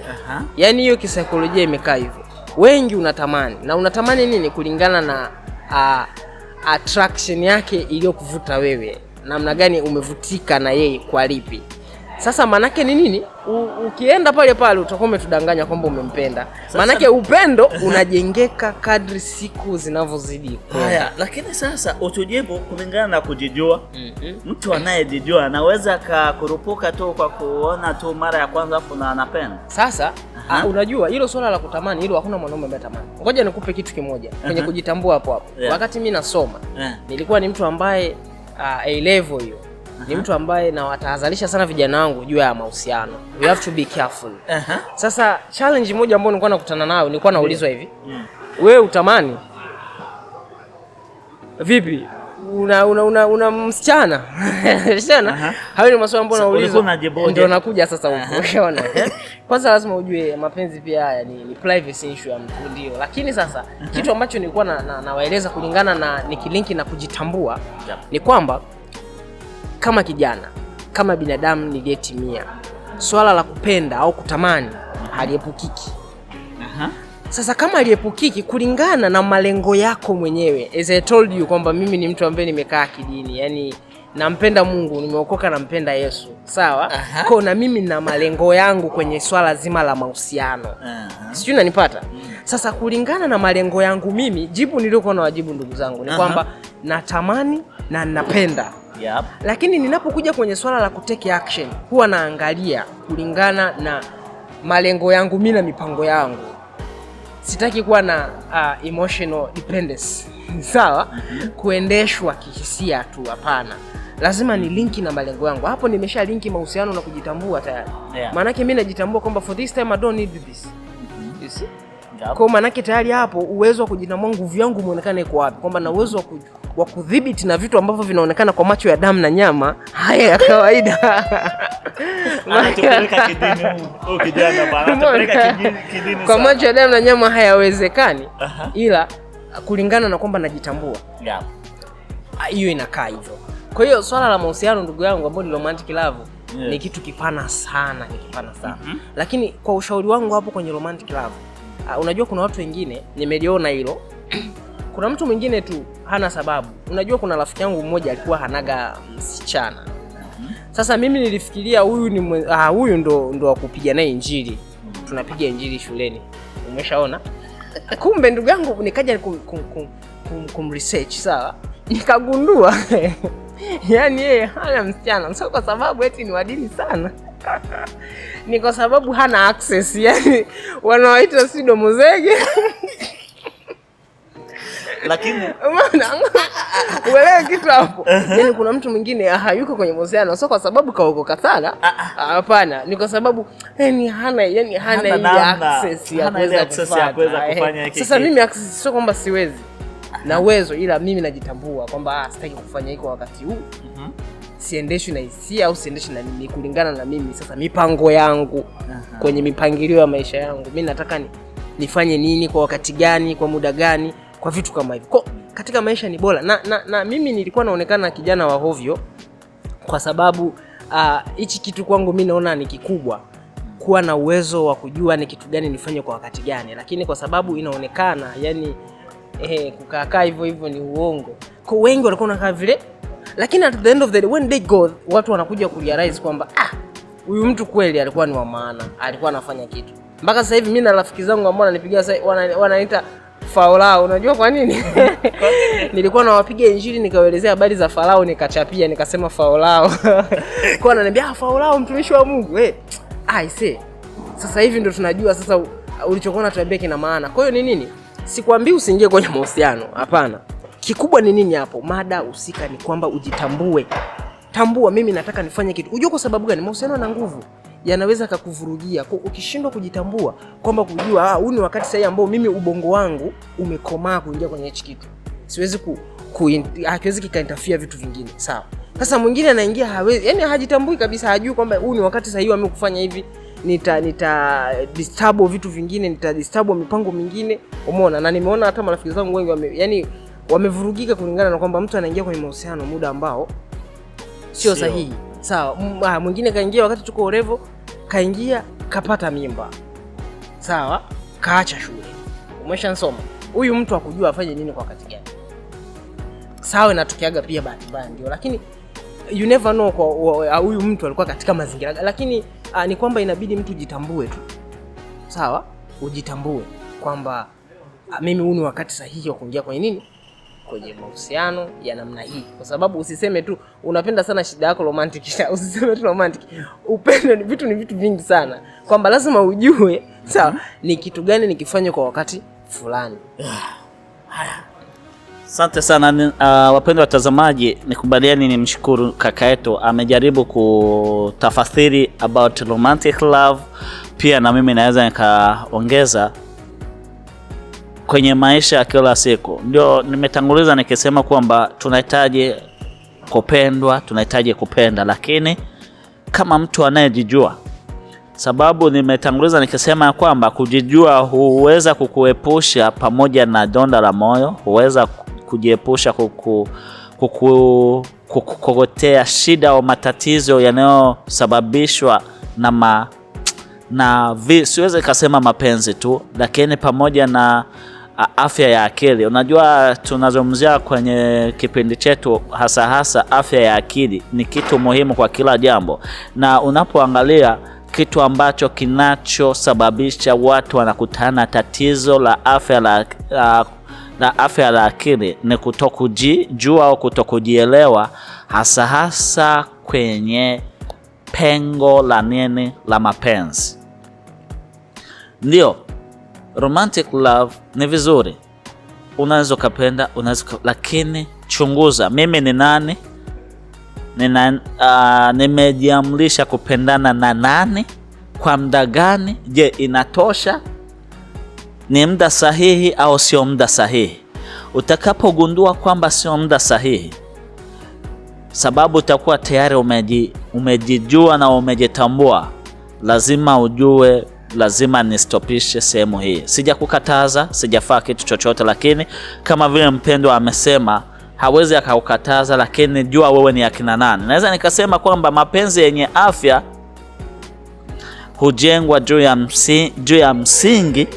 Yaani hiyo kisaikolojia imekaa hivyo. Wengi unatamani. Na unatamani nini? Kulingana na attraction yake iliyokuvuta wewe. Namna gani umevutika na yeye kwa lipi? Sasa manake ni nini? Ukienda pale utakuwa umetudanganya kwamba umempenda. Manake upendo unajengeka kadri siku zinavyozidi. Lakini sasa utujibu kulingana na kujijua. Mtu anayejijua anaweza kurupuka tu kwa kuona tu mara ya kwanza afu na anapenda. Sasa unajua hilo swala la kutamani, hilo hakuna mwanaume ambaye tamani. Ngoja nikupe kitu kimoja kwenye kujitambua hapo. Wakati mimi nasoma, nilikuwa ni mtu ambaye A level hiyo. Ni mtu ambaye na watahadharisha sana vijana wangu juu ya mahusiano. We have to be careful. Sasa challenge moja ambayo nilikuwa nakutana nayo, nilikuwa naulizwa hivi. Wewe utamani? Vipi? una msichana. Msichana. Hayo ni maswali ambayo nauliza. Ndio nakuja sasa huko. Unaona? Kwanza lazima ujue mapenzi pia haya ni privacy issue ya mtu ndio. Lakini sasa kitu ambacho nilikuwa nawaeleza kulingana na nikilinki na kujitambua ni kwamba kama kijana, kama binadamu niliyetimia, swala la kupenda au kutamani haliepukiki. Sasa kama haliepukiki kulingana na malengo yako mwenyewe, as I told you kwamba mimi ni mtu ambaye nimekaa kidini, yani nampenda Mungu, nimeokoka nampenda Yesu. Sawa? Kwa na mimi na malengo yangu kwenye swala zima la mahusiano. Sijui unanipata? Sasa kulingana na malengo yangu mimi, jibu niliokuwa na wajibu ndugu zangu ni kwamba natamani na ninapenda. Lakini ninapokuja kwenye swala la kutake action, huwa naangalia kulingana na malengo yangu mimi na mipango yangu. Sitaki kuwa na emotional dependence. Sawa? Kuendeshwa kihisia tu, hapana. Lazima ni linki na malengo yangu. Hapo nimesha linki mahusiano na kujitambua tayari. Maana yake mimi najitambua kwamba for this time I don't need this. You see? Kwa maana yake tayari hapo uwezo wa kujitambua, nguvu yangu muonekane iko wapi, kwamba na uwezo wa kudhibiti na vitu ambavyo vinaonekana kwa macho ya damu na nyama haya ya kawaida. Anatupeleka kidini kijana bana, anatupeleka kidini kwa macho ya damu na nyama hayawezekani. Ila kulingana na kwamba najitambua. Hiyo inakaa hivyo. Kwa hiyo swala la mahusiano ndugu yangu ambao ni romantic love ni kitu kipana sana, Lakini kwa ushauri wangu hapo kwenye romantic love, unajua kuna watu wengine nimeliona hilo. Kuna mtu mwingine tu hana sababu. Unajua kuna rafiki yangu mmoja alikuwa hanaga msichana. Sasa mimi nilifikiria huyu ndo wa kupiga naye injili. Tunapiga injili shuleni. Umeshaona? Kumbe ndugu yangu nikaja kumresearch, sawa? Nikagundua yani yeye hana msichana. Sio kwa sababu eti ni wadini sana. Ni kwa sababu hana access, yani wanaoita si domozege. Lakini uelewe kitu hapo. Yani kuna mtu mwingine hayuko kwenye mahusiano sio kwa sababu kaokoka sana. Hapana, ni kwa sababu hana ile access ya kuweza kufanya hiki. Sasa mimi access sio kwamba siwezi. Na uwezo, ila mimi najitambua kwamba sitaki kufanya hiko wakati huu. Siendeshwi na hisia au siendeshwi na nini, kulingana na mimi sasa mipango yangu kwenye mipangilio ya maisha yangu. Mimi nataka nifanye nini kwa wakati gani, kwa muda gani, kwa vitu kama hivyo. Katika maisha ni bora. Na mimi nilikuwa naonekana kijana wa hovyo kwa sababu hichi kitu kwangu mimi naona ni kikubwa, kuwa na uwezo wa kujua ni kitu gani nifanye kwa wakati gani. Lakini kwa sababu inaonekana yani kukaa hivyo ni uongo. Kwa wengi walikuwa wanakaa vile. Lakini at the end of the day when they go, watu wanakuja kurealize kwamba huyu mtu kweli alikuwa ni wa maana, alikuwa anafanya kitu. Mpaka sasa hivi mimi na rafiki zangu ambao wananipigia wananiita Faulao. Unajua kwa nini? Nilikuwa nawapiga injili nikawaelezea habari za Farao, nikachapia nikasema Faulao. Kwa ananiambia Faulao mtumishi wa Mungu. I say sasa hivi ndo tunajua sasa ulichokuwa unatuambia kina maana. Kwa hiyo ni nini? Sikwambii usiingie kwenye mahusiano, hapana. Kikubwa ni nini hapo? Mada husika ni kwamba ujitambue. Tambua mimi nataka nifanye kitu. Unajua kwa sababu gani? Mahusiano na nguvu yanaweza kukuvurugia. Ukishindwa kujitambua kwamba kujua huu ni wakati sahihi ambao mimi ubongo wangu umekomaa kuingia kwenye hichi kitu. Siwezi hakiwezi kikainterfere vitu vingine. Sawa. Sasa mwingine anaingia hawezi, yani hajitambui kabisa, hajui kwamba huu ni wakati sahihi wa mimi kufanya hivi. Nita disturb vitu vingine, nita disturb mipango mingine. Umeona? Na nimeona hata marafiki zangu wengi wamevurugika kulingana na kwamba mtu anaingia kwenye mahusiano muda ambao sio sahihi. Sawa, mwingine kaingia wakati tuko orevo, kaingia kapata mimba. Sawa, kaacha shule. Umeshansoma. Huyu mtu akujua afanye nini kwa wakati gani. Sawa, inatokeaga pia bahati mbaya ndio, lakini you never know kwa huyu mtu alikuwa katika mazingira. Lakini ni kwamba inabidi mtu jitambue tu. Sawa, ujitambue kwamba mimi huu ni wakati sahihi wa kuingia kwenye nini? Kwenye mahusiano ya namna hii. Kwa sababu usiseme tu unapenda sana shida yako romantic, usiseme tu romantic. Upendo ni vitu vingi sana. Kwamba lazima ujue sawa ni kitu gani nikifanye kwa wakati fulani. Asante sana wapendwa watazamaji, nikubaliani nimshukuru kaka yetu, amejaribu kutafasiri about romantic love. Pia na mimi naweza nikaongeza kwenye maisha ya kila siku. Ndio nimetanguliza nikisema kwamba tunahitaji kupendwa, tunahitaji kupenda, lakini kama mtu anayejijua. Sababu nimetanguliza nikisema kwamba kujijua huweza kukuepusha pamoja na donda la moyo, huweza kujiepusha kukukotea shida au matatizo yanayosababishwa siwezi kusema mapenzi tu, lakini pamoja na afya ya akili. Unajua tunazungumzia kwenye kipindi chetu hasa afya ya akili ni kitu muhimu kwa kila jambo, na unapoangalia kitu ambacho kinachosababisha watu wanakutana tatizo la afya la akili ni kutokujijua au kutokujielewa, hasa kwenye pengo la mapenzi. Ndio romantic love ni vizuri, unaweza kupenda, lakini chunguza mimi ni nani, nimejiamrisha kupendana na nani, kwa muda gani, je inatosha, ni muda sahihi au sio muda sahihi. Utakapogundua kwamba sio muda sahihi, sababu utakuwa tayari umejijua na umejitambua, lazima ujue, lazima nistopishe sehemu hii. Sijakukataza, sijafaa kitu chochote, lakini kama vile mpendwa amesema hawezi akakukataza, lakini jua wewe ni akina nani. Naweza nikasema kwamba mapenzi yenye afya hujengwa juu ya msingi,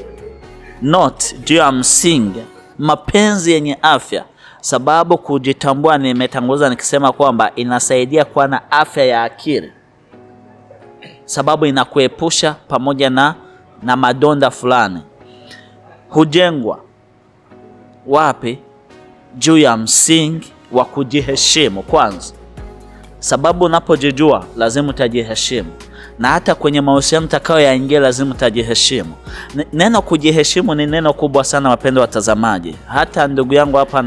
not juu ya msingi. Mapenzi yenye afya, sababu kujitambua nimetanguliza nikisema kwamba inasaidia kuwa na afya ya akili, sababu inakuepusha pamoja na madonda fulani. Hujengwa wapi? Juu ya msingi wa kujiheshimu kwanza, sababu unapojijua lazima utajiheshimu, na hata kwenye mahusiano utakayoyaingia lazima utajiheshimu. Neno kujiheshimu ni neno kubwa sana, wapendwa watazamaji. Hata ndugu yangu hapa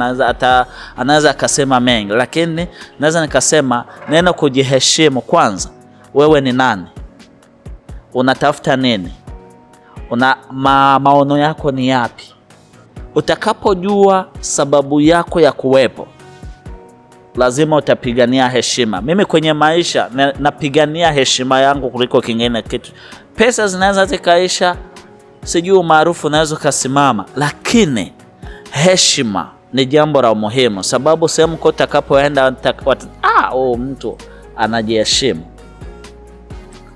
anaweza akasema mengi, lakini naweza nikasema neno kujiheshimu kwanza. Wewe ni nani? Unatafuta nini? Maono yako ni yapi? Utakapojua sababu yako ya kuwepo, lazima utapigania heshima. Mimi kwenye maisha napigania heshima yangu kuliko kingine kitu. Pesa zinaweza zikaisha, sijui maarufu naweza kusimama, lakini heshima ni jambo la muhimu, sababu sehemu kote utakapoenda mtu anajiheshimu.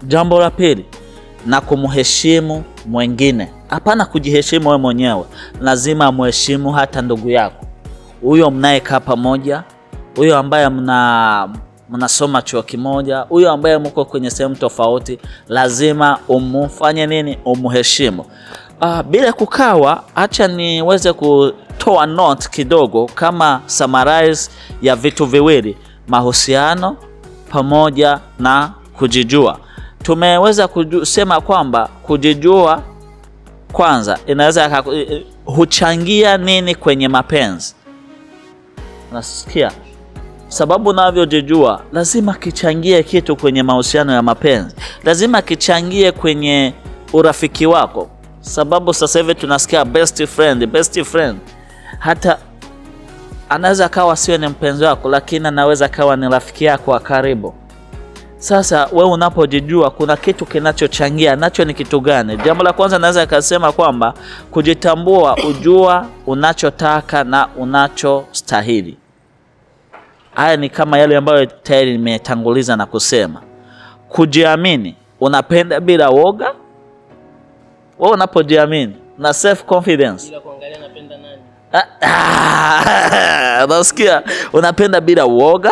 Jambo la pili, na kumheshimu mwingine. Hapana kujiheshimu wewe mwenyewe, lazima mheshimu hata ndugu yako, huyo mnayekaa pamoja, huyo ambaye mnasoma chuo kimoja, huyo ambaye mko kwenye sehemu tofauti, lazima umfanye nini? Umheshimu. Bila kukawa, acha niweze kutoa note kidogo kama summarize ya vitu viwili, mahusiano pamoja na kujijua. Tumeweza kusema kwamba kujijua kwanza inaweza huchangia nini kwenye mapenzi. Unasikia? Sababu unavyojijua lazima kichangie kitu kwenye mahusiano ya mapenzi, lazima kichangie kwenye urafiki wako, sababu sasa hivi tunasikia best friend. Hata anaweza kawa sio ni mpenzi wako, lakini anaweza kawa ni rafiki yako wa karibu. Sasa wewe unapojijua kuna kitu kinachochangia, nacho ni kitu gani? Jambo la kwanza naweza kusema kwamba kujitambua, ujua unachotaka na unachostahili. Haya ni kama yale ambayo tayari nimetanguliza na kusema. Kujiamini, unapenda bila woga. Wewe unapojiamini na self confidence, bila kuangalia napenda nani. Unasikia? Unapenda bila woga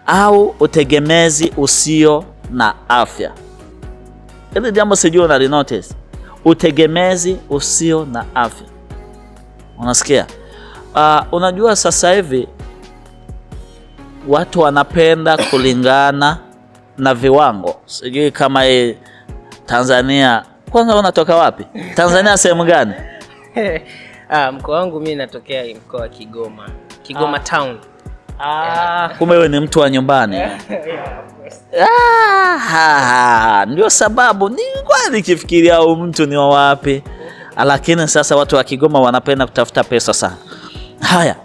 au utegemezi usio na afya. Hili jambo sijui unalinotice. Utegemezi usio na afya. Unasikia? Unajua sasa hivi watu wanapenda kulingana na viwango. Sijui kama Tanzania. Kwanza unatoka wapi? Tanzania sehemu gani? Mkoa wangu mimi natokea mkoa wa Kigoma. Kigoma town. Kumbe wewe ni mtu wa nyumbani. Ndio sababu nilikuwa nikifikiria huyu mtu ni wa wapi. lakini sasa watu wa Kigoma wanapenda kutafuta pesa sana. Haya,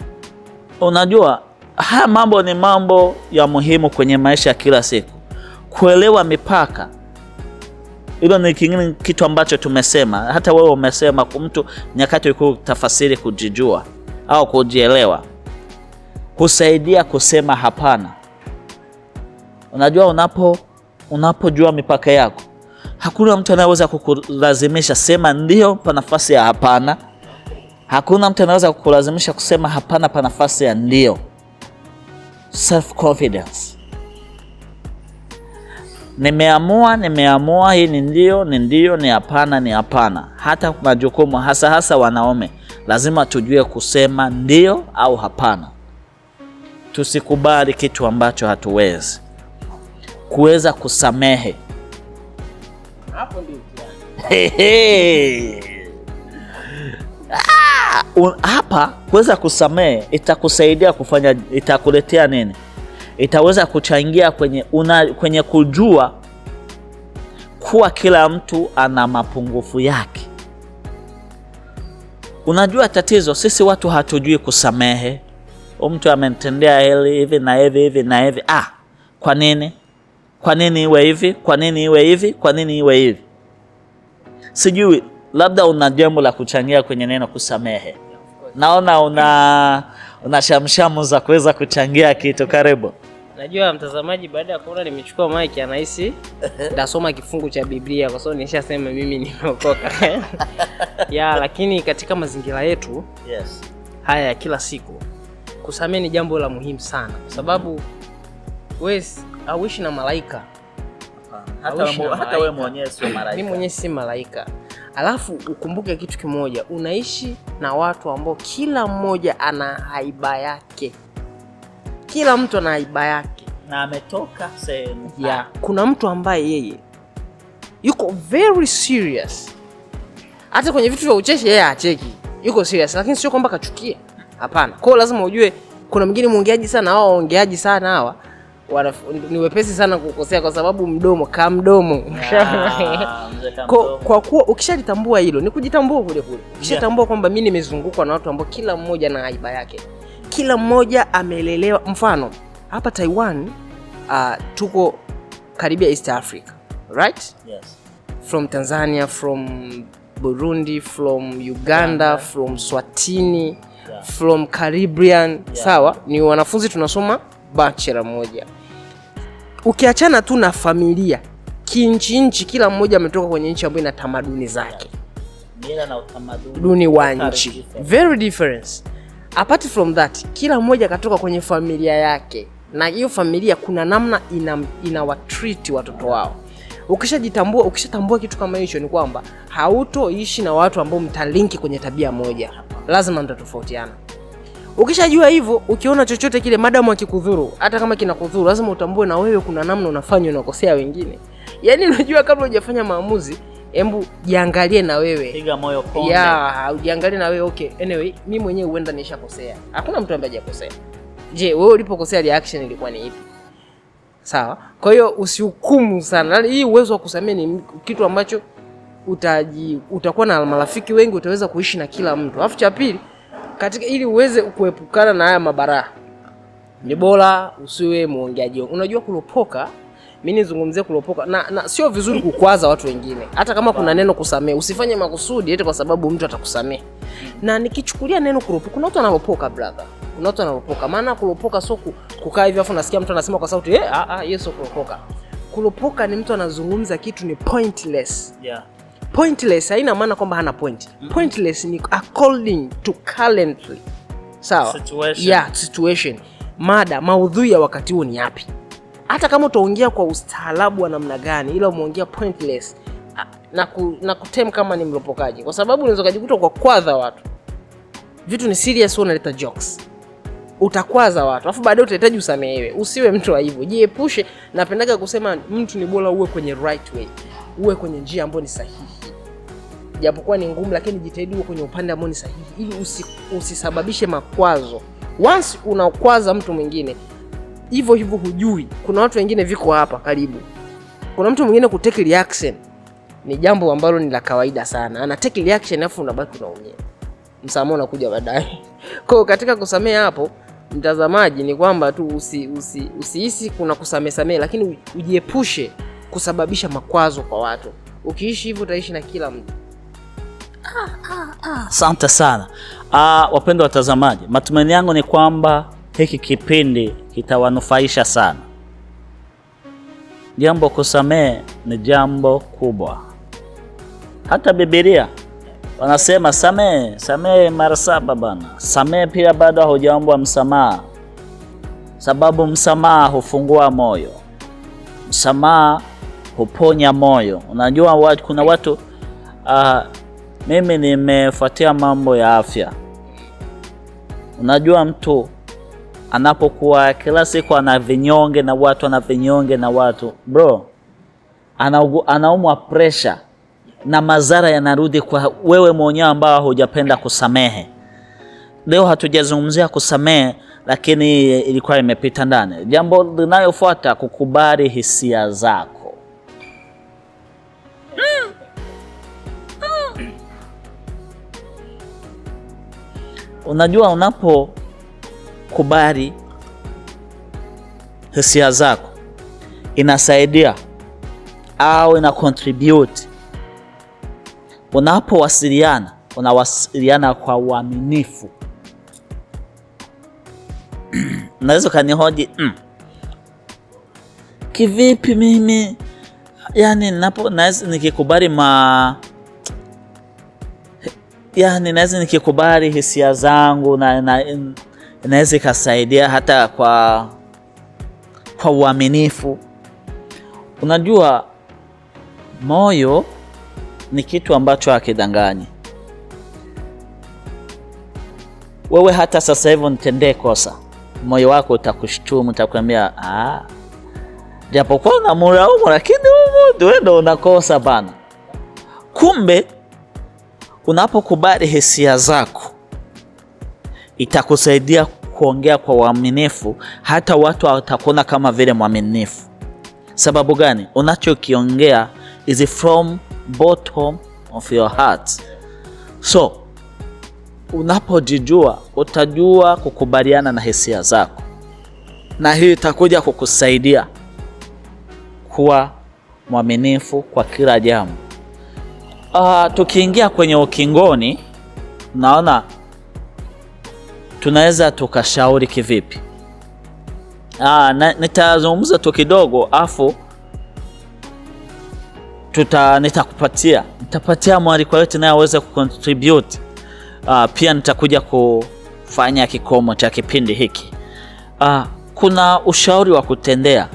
unajua haya mambo ni mambo ya muhimu kwenye maisha ya kila siku. Kuelewa mipaka, hilo ni kingine kitu ambacho tumesema. Hata wewe umesema kwa mtu nyakati uko tafasiri kujijua au kujielewa, husaidia kusema hapana. Unajua unapojua mipaka yako, hakuna mtu anayeweza kukulazimisha sema ndio pa nafasi ya hapana. Hakuna mtu anaweza kukulazimisha kusema hapana pa nafasi ya ndio. Self confidence. Nimeamua hii ni ndio, ni hapana, ni hapana. Hata majukumu hasa wanaume, lazima tujue kusema ndio au hapana. Tusikubali kitu ambacho hatuwezi. Kuweza kusamehe. Hapo ndio hapa kuweza kusamehe itakusaidia kufanya, itakuletea nini? Itaweza kuchangia kwenye kujua kuwa kila mtu ana mapungufu yake. Unajua tatizo, sisi watu hatujui kusamehe. Mtu amenitendea hivi na hivi na hivi. Kwa nini? Kwa nini iwe hivi? Kwa nini iwe hivi? Kwa nini iwe hivi? Sijui, labda una jambo la kuchangia kwenye neno kusamehe. Naona una shamshamu za kuweza kuchangia kitu. Karibu. Najua mtazamaji baada ya kuona nimechukua mic anahisi ndasoma kifungu cha Biblia kwa sababu nishasema mimi nimeokoka. Lakini katika mazingira yetu, yes, haya ya kila siku, kusamehe ni jambo la muhimu sana kwa sababu wewe hauishi na malaika. Hata wewe mwenyewe sio malaika. Mimi mwenyewe si malaika. Alafu ukumbuke kitu kimoja, unaishi na watu ambao kila mmoja ana haiba yake. Kila mtu ana haiba yake na ametoka sehemu. Kuna mtu ambaye yeye yuko very serious. Hata kwenye vitu vya ucheshi yeye acheki. Yuko serious, lakini sio kwamba kachukia. Hapana. Kwa hiyo lazima ujue kuna mwingine muongeaji sana, hao waongeaji sana hawa ni wepesi sana kukosea kwa sababu mdomo kwa kuwa ukishalitambua hilo, ni kujitambua kule. Ukishatambua kwamba mimi nimezungukwa na watu ambao kila mmoja na haiba yake. Kila mmoja amelelewa. Mfano, hapa Taiwan tuko karibia East Africa, right? Yes. From Tanzania, from Burundi, from Uganda, from Swatini, from Caribbean, sawa? Ni wanafunzi tunasoma bachelor moja. Ukiachana tu na familia, kinchi kila mmoja ametoka kwenye nchi ambayo ina tamaduni zake. Mila na utamaduni wa nchi very different. Apart from that, kila mmoja katoka kwenye familia yake, na hiyo familia kuna namna inawatreat watoto wao. Ukishatambua kitu kama hicho, ni kwamba hautoishi na watu ambao mtalinki kwenye tabia moja. Lazima mtatofautiana. Ukishajua hivyo, ukiona chochote kile madamu akikudhuru, hata kama kinakudhuru, lazima utambue na wewe kuna namna unafanya unakosea wengine. Yaani unajua kabla hujafanya maamuzi, hebu jiangalie na wewe. Piga moyo konde. Ujiangalie na wewe. Okay, anyway, mimi mwenyewe huenda nishakosea. Hakuna mtu ambaye hajakosea. Je, wewe ulipokosea reaction ilikuwa ni ipi? Sawa? Kwa hiyo usihukumu sana. Hii uwezo wa kusamehe ni kitu ambacho utakuwa na marafiki wengi, utaweza kuishi na kila mtu. Alafu cha pili, katika ili uweze kuepukana na haya mabara, ni bora usiwe muongeaji. Unajua kulopoka, mimi nizungumzie kulopoka na sio vizuri kukwaza watu wengine. Hata kama kuna neno kusamehe, usifanye makusudi eti kwa sababu mtu atakusamehe. Na nikichukulia neno kulopoka, kuna watu wanalopoka brother. Kuna watu wanalopoka. Maana kulopoka sio kukaa hivi afu nasikia mtu anasema kwa sauti, yes, kulopoka. Kulopoka ni mtu anazungumza kitu ni pointless. Pointless haina maana kwamba hana point. Pointless ni according to currently. Sawa? Situation. Maudhui ya wakati huo ni yapi? Hata kama utaongea kwa ustaarabu wa namna gani, ila umeongea pointless na kutem kama ni mlopokaji. Kwa sababu unaweza kujikuta kwa kwadha watu. Vitu ni serious, unaleta jokes. Utakwaza watu. Alafu baadaye utahitaji usamehewe. Usiwe mtu wa hivyo. Jiepushe. Napendaga kusema mtu ni bora uwe kwenye right way. Uwe kwenye njia ambayo ni sahihi. Japokuwa ni ngumu, lakini jitahidi uwe kwenye upande ambao ni sahihi ili usisababishe makwazo. Once unakwaza mtu mwingine, hivyo hujui. Kuna watu wengine viko hapa karibu. Kuna mtu mwingine kutake reaction ni jambo ambalo ni la kawaida sana. Ana take reaction afu unabaki unaumia. Msamaha unakuja baadaye. Kwa hiyo katika kusamehe hapo, mtazamaji, ni kwamba tu usihisi kuna kusamehe, lakini ujiepushe kusababisha makwazo kwa watu. Ukiishi hivyo utaishi na kila mtu. Asante sana. Wapendwa watazamaji, matumaini yangu ni kwamba hiki kipindi kitawanufaisha sana. Jambo kusamehe ni jambo kubwa. Hata Biblia wanasema samehe mara 7 bana. Samehe pia bado hujaombwa msamaha. Sababu msamaha hufungua moyo. Msamaha huponya moyo. Unajua kuna watu mimi nimefuatia mambo ya afya. Unajua mtu anapokuwa kila siku ana vinyonge na watu, bro, anaumwa pressure na madhara yanarudi kwa wewe mwenyewe ambao hujapenda kusamehe. Leo hatujazungumzia kusamehe, lakini ilikuwa imepita ndani. Jambo linalofuata, kukubali hisia zako. Unajua unapokubali hisia zako inasaidia au ina contribute. Unawasiliana kwa uaminifu. Unaweza kanihoji kivipi mimi, yani naweza nikikubali hisia zangu na inaweza ikasaidia hata kwa uaminifu. Unajua moyo ni kitu ambacho hakidanganyi. Wewe hata sasa hivi unitendee kosa, moyo wako utakushtumu, utakwambia japokuwa unamlaumu, lakini wewe ndio unakosa bana. Kumbe unapokubali hisia zako itakusaidia kuongea kwa uaminifu, hata watu watakuona kama vile mwaminifu. Sababu gani? Unachokiongea is from bottom of your heart. So unapojijua, utajua kukubaliana na hisia zako, na hii itakuja kukusaidia kuwa mwaminifu kwa kila jambo. Tukiingia kwenye ukingoni, naona tunaweza tukashauri kivipi. Nitazungumza tu kidogo, afu nitapatia mwaliko yote naye aweze kucontribute. Pia nitakuja kufanya kikomo cha kipindi hiki. Kuna ushauri wa kutendea,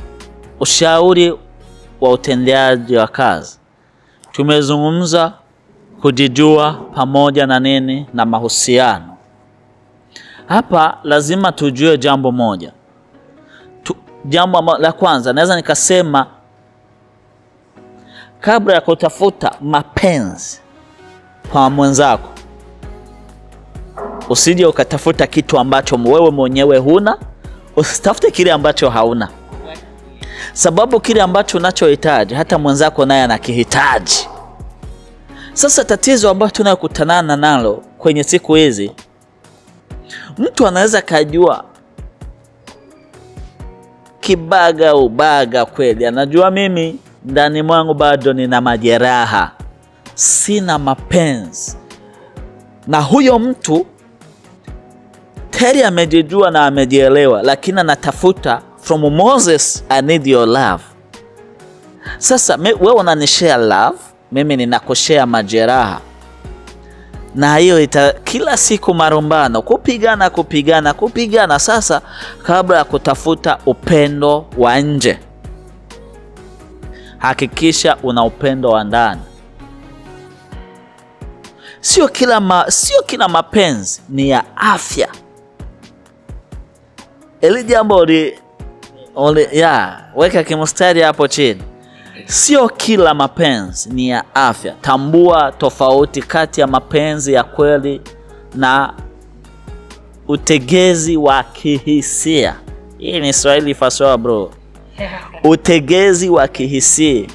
ushauri wa utendaji wa kazi. Tumezungumza kujijua pamoja na nini na mahusiano. Hapa lazima tujue jambo moja. Jambo la kwanza naweza nikasema, kabla ya kutafuta mapenzi kwa mwenzako, usije ukatafuta kitu ambacho wewe mwenyewe huna. Usitafute kile ambacho hauna. Sababu kile ambacho unachohitaji hata mwenzako naye anakihitaji. Sasa tatizo ambalo tunakutana nalo kwenye siku hizi, mtu anaweza kujua kibaga ubaga kweli, anajua mimi ndani mwangu bado nina majeraha, sina mapenzi. Na huyo mtu tayari amejijua na amejielewa, lakini anatafuta from Moses, I need your love. Sasa wewe unanishare love, mimi ninakushare majeraha. Na hiyo kila siku marumbano, kupigana. Sasa kabla ya kutafuta upendo wa nje, hakikisha una upendo wa ndani. Sio kila mapenzi ni ya afya. Ili jambo weka kimstari hapo chini. Sio kila mapenzi ni ya afya. Tambua tofauti kati ya mapenzi ya kweli na utegezi wa kihisia. Hii ni Swahili fasaha bro. Utegezi wa kihisia.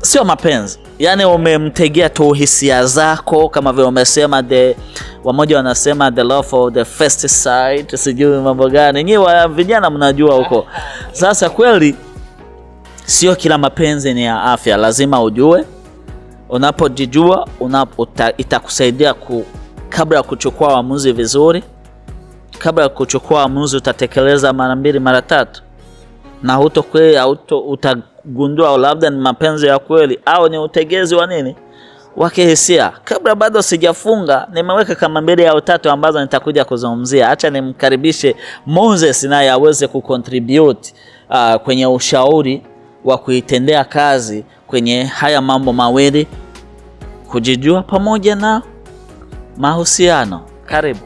Sio mapenzi. Yani umemtegea tu hisia zako, kama vile umesema wamoja wanasema the love of the first sight, sijui mambo gani. Nyinyi vijana mnajua huko. Sasa kweli sio kila mapenzi ni ya afya. Lazima ujue. Unapojijua itakusaidia kabla ya kuchukua uamuzi vizuri. Kabla ya kuchukua uamuzi utatekeleza mara 2 mara 3. Na utagundua labda ni mapenzi ya kweli au ni utegezi wa nini? Wa kihisia. Kabla bado sijafunga, nimeweka kama 2 au 3 ambazo nitakuja kuzungumzia. Acha nimkaribishe Moses naye aweze kucontribute kwenye ushauri wa kuitendea kazi kwenye haya mambo mawili, kujijua pamoja na mahusiano. Karibu.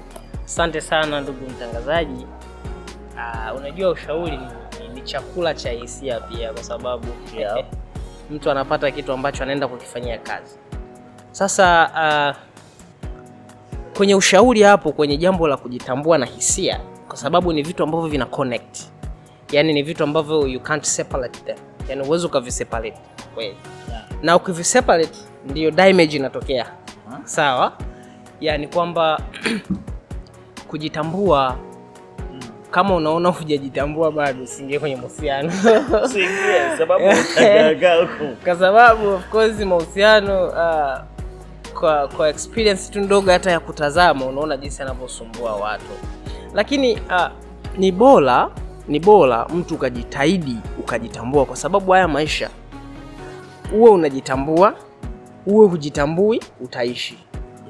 Asante sana ndugu mtangazaji. Unajua ushauri ni chakula cha hisia pia, kwa sababu mtu anapata kitu ambacho anaenda kukifanyia kazi. Sasa kwenye ushauri hapo, kwenye jambo la kujitambua na hisia, kwa sababu ni vitu ambavyo vina connect. Yani ni vitu ambavyo you can't separate them. Yani uwezo ukaviseparate kweli. Na ukiviseparate ndio damage inatokea. Sawa? Yani kwamba kujitambua, kama unaona hujajitambua bado usiingie kwenye mahusiano. Usiingie sababu utagaga huko. Kwa sababu of course mahusiano kwa experience tu ndogo hata ya kutazama unaona jinsi anavyosumbua watu. Lakini ni bora mtu ukajitahidi ukajitambua, kwa sababu haya maisha uwe unajitambua, uwe hujitambui utaishi.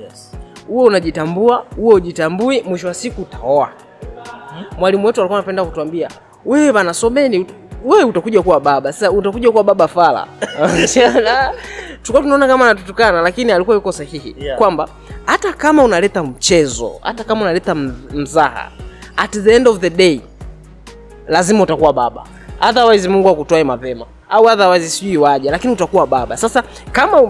Yes. Uwe unajitambua, uwe hujitambui, mwisho wa siku utaoa. Mwalimu wetu alikuwa anapenda kutuambia, wewe bana someni, wewe utakuja kuwa baba. Sasa utakuja kuwa baba fala. Tulikuwa tunaona kama anatutukana, lakini alikuwa yuko sahihi. Kwamba hata kama unaleta mchezo, hata kama unaleta mzaha, at the end of the day lazima utakuwa baba. Otherwise Mungu akutoe mapema, au otherwise sijui waje, lakini utakuwa baba. Sasa kama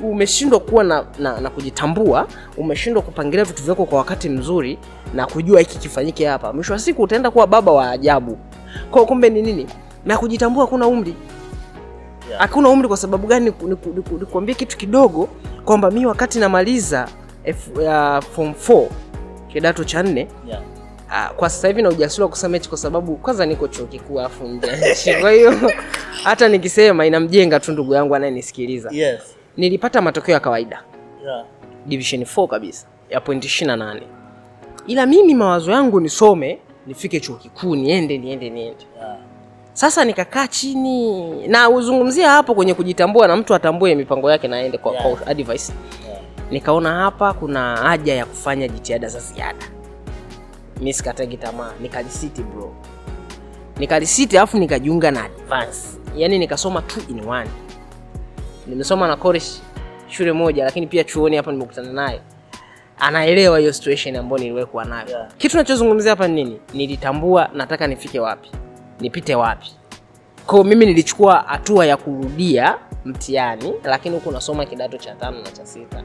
umeshindwa kuwa na kujitambua, umeshindwa kupangilia vitu vyako kwa wakati mzuri na kujua hiki kifanyike hapa, mwisho wa siku utaenda kuwa baba wa ajabu. Kwa kumbe ni nini? Na kujitambua hakuna umri. Hakuna umri. Kwa sababu gani? Nikwambie kitu kidogo kwamba mimi wakati namaliza form 4 kidato cha 4, kwa sasa hivi na ujasiri wa kusema hichi, kwa sababu kwanza niko chuo kikuu afu nje. Kwa hiyo hata nikisema inamjenga tu ndugu yangu anayenisikiliza. Yes. Nilipata matokeo ya kawaida. Division 4 kabisa ya point 28. Ila mimi mawazo yangu nisome, nifike chuo kikuu, niende. Sasa nikakaa chini na uzungumzia hapo kwenye kujitambua, na mtu atambue mipango yake na aende kwa advice. Nikaona hapa kuna haja ya kufanya jitihada za ziada. Mimi sikatagi tamaa, nikalisiti bro. Nikalisiti afu nikajiunga na advance. Yaani nikasoma 2 in 1. Nimesoma na Koresh shule moja, lakini pia chuoni hapa nimekutana naye. Anaelewa hiyo situation ambayo niliwekwa nayo. Kitu ninachozungumzia hapa ni nini? Nilitambua nataka nifike wapi, nipite wapi. Kwa mimi nilichukua hatua ya kurudia mtihani, lakini huko nasoma kidato cha 5 na cha 6.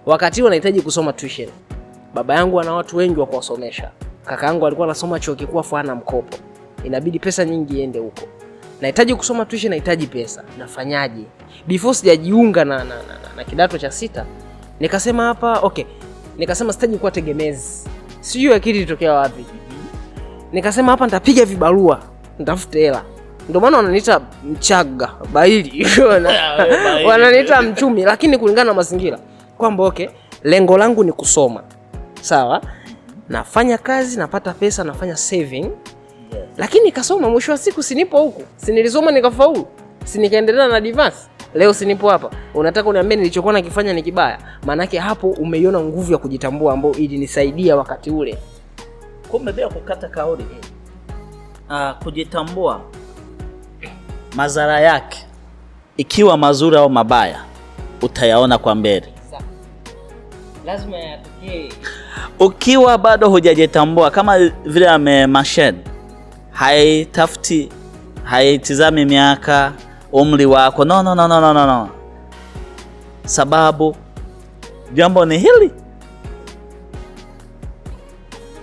Wakati huo nahitaji kusoma tuition. Baba yangu ana watu wengi wa kuwasomesha. Kaka yangu alikuwa anasoma chuo kikuu afu ana mkopo. Inabidi pesa nyingi iende huko. Nahitaji kusoma tuition, nahitaji pesa. Nafanyaje? Before sijajiunga na kidato cha 6, nikasema hapa okay. Nikasema sitaji kuwa tegemezi. Sijui akili ilitokea wapi. Nikasema hapa nitapiga vibarua, nitafute hela. Ndio maana wananiita Mchaga, Baili. Wananiita mchumi, lakini kulingana na mazingira. Kwamba okay, lengo langu ni kusoma. Sawa? Nafanya kazi, napata pesa, nafanya saving. Lakini nikasoma, mwisho wa siku sinipo huku. Sinilisoma nikafaulu. Sinikaendelea na advance. Leo sinipo hapa. Unataka uniambie nilichokuwa nakifanya ni kibaya? Maana yake hapo umeiona nguvu ya kujitambua ambayo ilinisaidia wakati ule. Kumbe bila kukata kauli. Kujitambua madhara yake, ikiwa mazuri au mabaya, utayaona kwa mbele. Lazima yatokee. Ukiwa bado hujajitambua, kama vile amemasheni, haitizami miaka, umri wako. No. Sababu jambo ni hili.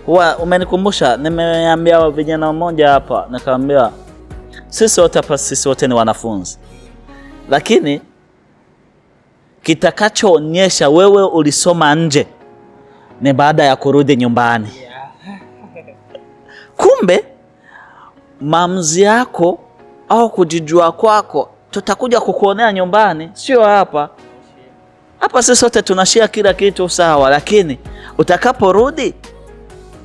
Huwa umenikumbusha, nimeambia vijana mmoja hapa, nikamwambia sisi wote hapa, sisi wote ni wanafunzi, lakini kitakachoonyesha wewe ulisoma nje ni baada ya kurudi nyumbani. Kumbe maamuzi yako au kujijua kwako tutakuja kukuonea nyumbani, sio hapa. Hapa sisi sote tunashia kila kitu sawa, lakini utakaporudi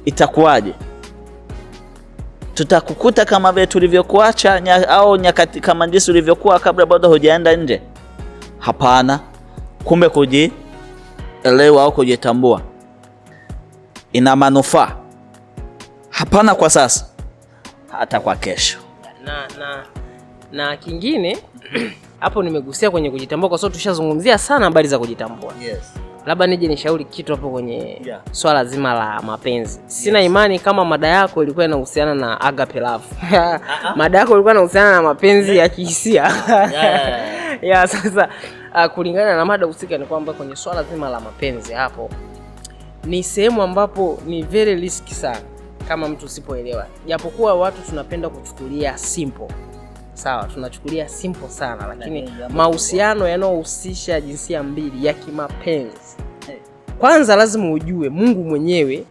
itakuwaje? Tutakukuta kama vile tulivyokuacha au nyakati kama jinsi ulivyokuwa kabla bado hujaenda nje? Hapana. Kumbe kujielewa au kujitambua ina manufaa, hapana kwa sasa, hata kwa kesho. Na kingine hapo nimegusia kwenye kujitambua, kwa sababu tushazungumzia sana habari za kujitambua. Yes. Labda nije nishauri kitu hapo kwenye swala zima la mapenzi. Sina imani kama mada yako ilikuwa inahusiana na agape love. Mada yako ilikuwa inahusiana na mapenzi ya kihisia. Ya sasa kulingana na mada husika ni kwamba kwenye swala zima la mapenzi hapo ni sehemu ambapo ni very risky sana kama mtu usipoelewa. Japokuwa watu tunapenda kuchukulia simple. Sawa, tunachukulia simple sana, lakini mahusiano yanayohusisha jinsia mbili ya kimapenzi, kwanza lazima ujue Mungu mwenyewe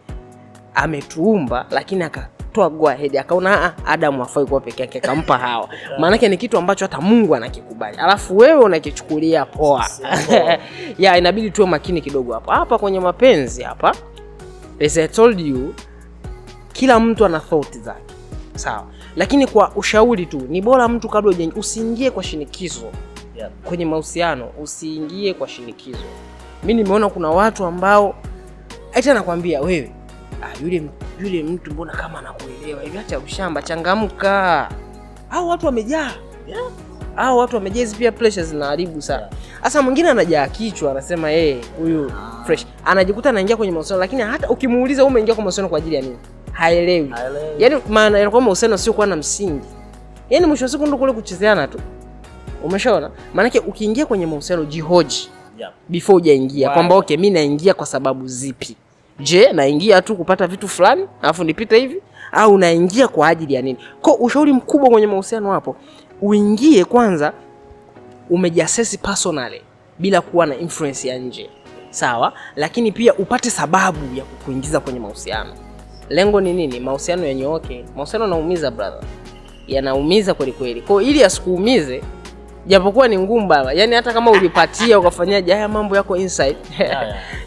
ametuumba, lakini akatoa go ahead, akaona Adam hafai kuwa peke yake, akampa Hawa. Maana yake ni kitu ambacho hata Mungu anakikubali, alafu wewe unakichukulia poa. Ya inabidi tuwe makini kidogo hapa. Hapa kwenye mapenzi hapa, as I told you, kila mtu ana thought zake. Sawa. Lakini kwa ushauri tu, ni bora mtu kabla usiingie kwa shinikizo. Kwenye mahusiano usiingie kwa shinikizo. Mimi nimeona kuna watu ambao aita nakwambia wewe, yule mtu mbona kama anakuelewa hivi, acha ushamba, changamka. Hao watu wamejaa. Hao watu wamejaa, hizi pia pressure zinaharibu sana. Sasa mwingine anajaa kichwa, anasema huyu fresh. Anajikuta anaingia kwenye mahusiano, lakini hata ukimuuliza wewe umeingia kwa mahusiano kwa ajili ya nini? Haelewi. Yaani maana yanakuwa mahusiano sio kuwa na msingi. Yaani mwisho wa siku ndio kule kuchezeana tu. Umeshaona? Maana yake ukiingia kwenye mahusiano jihoji before hujaingia kwamba okay, mimi naingia kwa sababu zipi? Je, naingia tu kupata vitu fulani alafu nipita hivi, au naingia kwa ajili ya nini? Kwa ushauri mkubwa kwenye mahusiano hapo, uingie kwanza umejiassess personally bila kuwa na influence ya nje. Sawa? Lakini pia upate sababu ya kukuingiza kwenye mahusiano. Lengo ni nini? Mahusiano yanyooke. Mahusiano yanaumiza brother. Yanaumiza kweli kweli. Kwa ili asikuumize, japokuwa ni ngumu baba. Yaani hata kama ulipatia ukafanyaje haya mambo yako inside.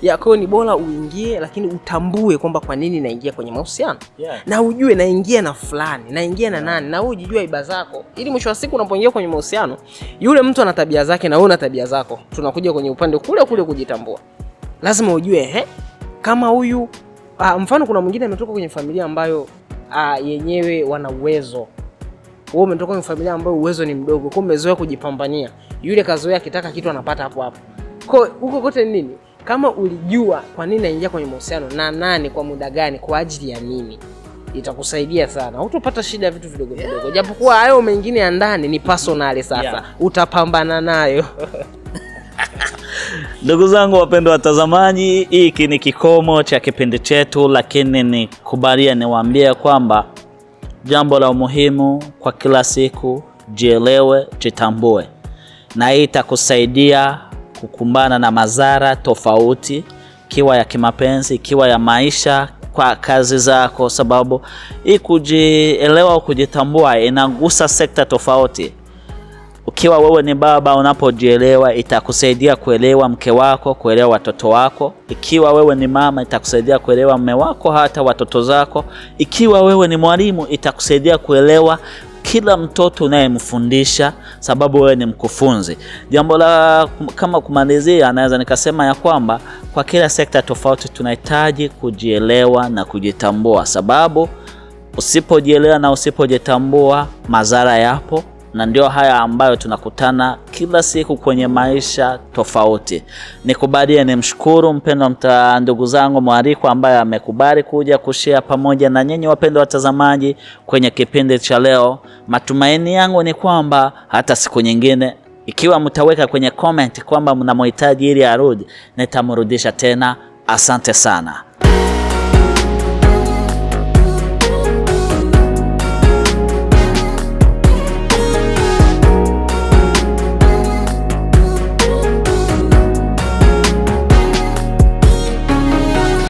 Yako ni bora uingie, lakini utambue kwamba kwa nini naingia kwenye mahusiano. Na ujue naingia na fulani, naingia na nani, na wewe ujijue iba zako. Ili mwisho wa siku unapoingia kwenye mahusiano, yule mtu ana tabia zake na wewe una tabia zako. Tunakuja kwenye upande kule kujitambua. Lazima ujue kama huyu mfano kuna mwingine ametoka kwenye familia ambayo yenyewe wana uwezo. Wewe umetoka kwenye familia ambayo uwezo ni mdogo, kwa umezoea kujipambania. Yule kazoea akitaka kitu anapata hapo hapo. Kwa huko kote nini? Kama ulijua kwa nini naingia kwenye mahusiano na nani, kwa muda gani, kwa ajili ya nini, itakusaidia sana. Hutopata shida ya vitu vidogo vidogo. Japokuwa hayo mengine ya ndani ni personal sasa. Utapambana nayo. Ndugu zangu wapendwa watazamaji, hiki ni kikomo cha kipindi chetu, lakini nikubalia niwaambie kwamba jambo la muhimu kwa kila siku, jielewe, jitambue. Na hii itakusaidia kukumbana na madhara tofauti, kiwa ya kimapenzi, kiwa ya maisha, kwa kazi zako, sababu hii kujielewa au kujitambua inagusa sekta tofauti. Ukiwa wewe ni baba, unapojielewa itakusaidia kuelewa mke wako, kuelewa watoto wako. Ikiwa wewe ni mama, itakusaidia kuelewa mume wako, hata watoto zako. Ikiwa wewe ni mwalimu, itakusaidia kuelewa kila mtoto unayemfundisha, sababu wewe ni mkufunzi. Jambo la kama kumalizia, naweza nikasema ya kwamba kwa kila sekta tofauti tunahitaji kujielewa na kujitambua, sababu usipojielewa na usipojitambua madhara yapo. Na ndio haya ambayo tunakutana kila siku kwenye maisha tofauti. Nikubalie nimshukuru mpendwa ndugu zangu mwaliko ambaye amekubali kuja kushare pamoja na nyinyi wapendwa watazamaji kwenye kipindi cha leo. Matumaini yangu ni kwamba hata siku nyingine, ikiwa mtaweka kwenye comment kwamba mnamhitaji ili arudi, nitamrudisha tena. Asante sana.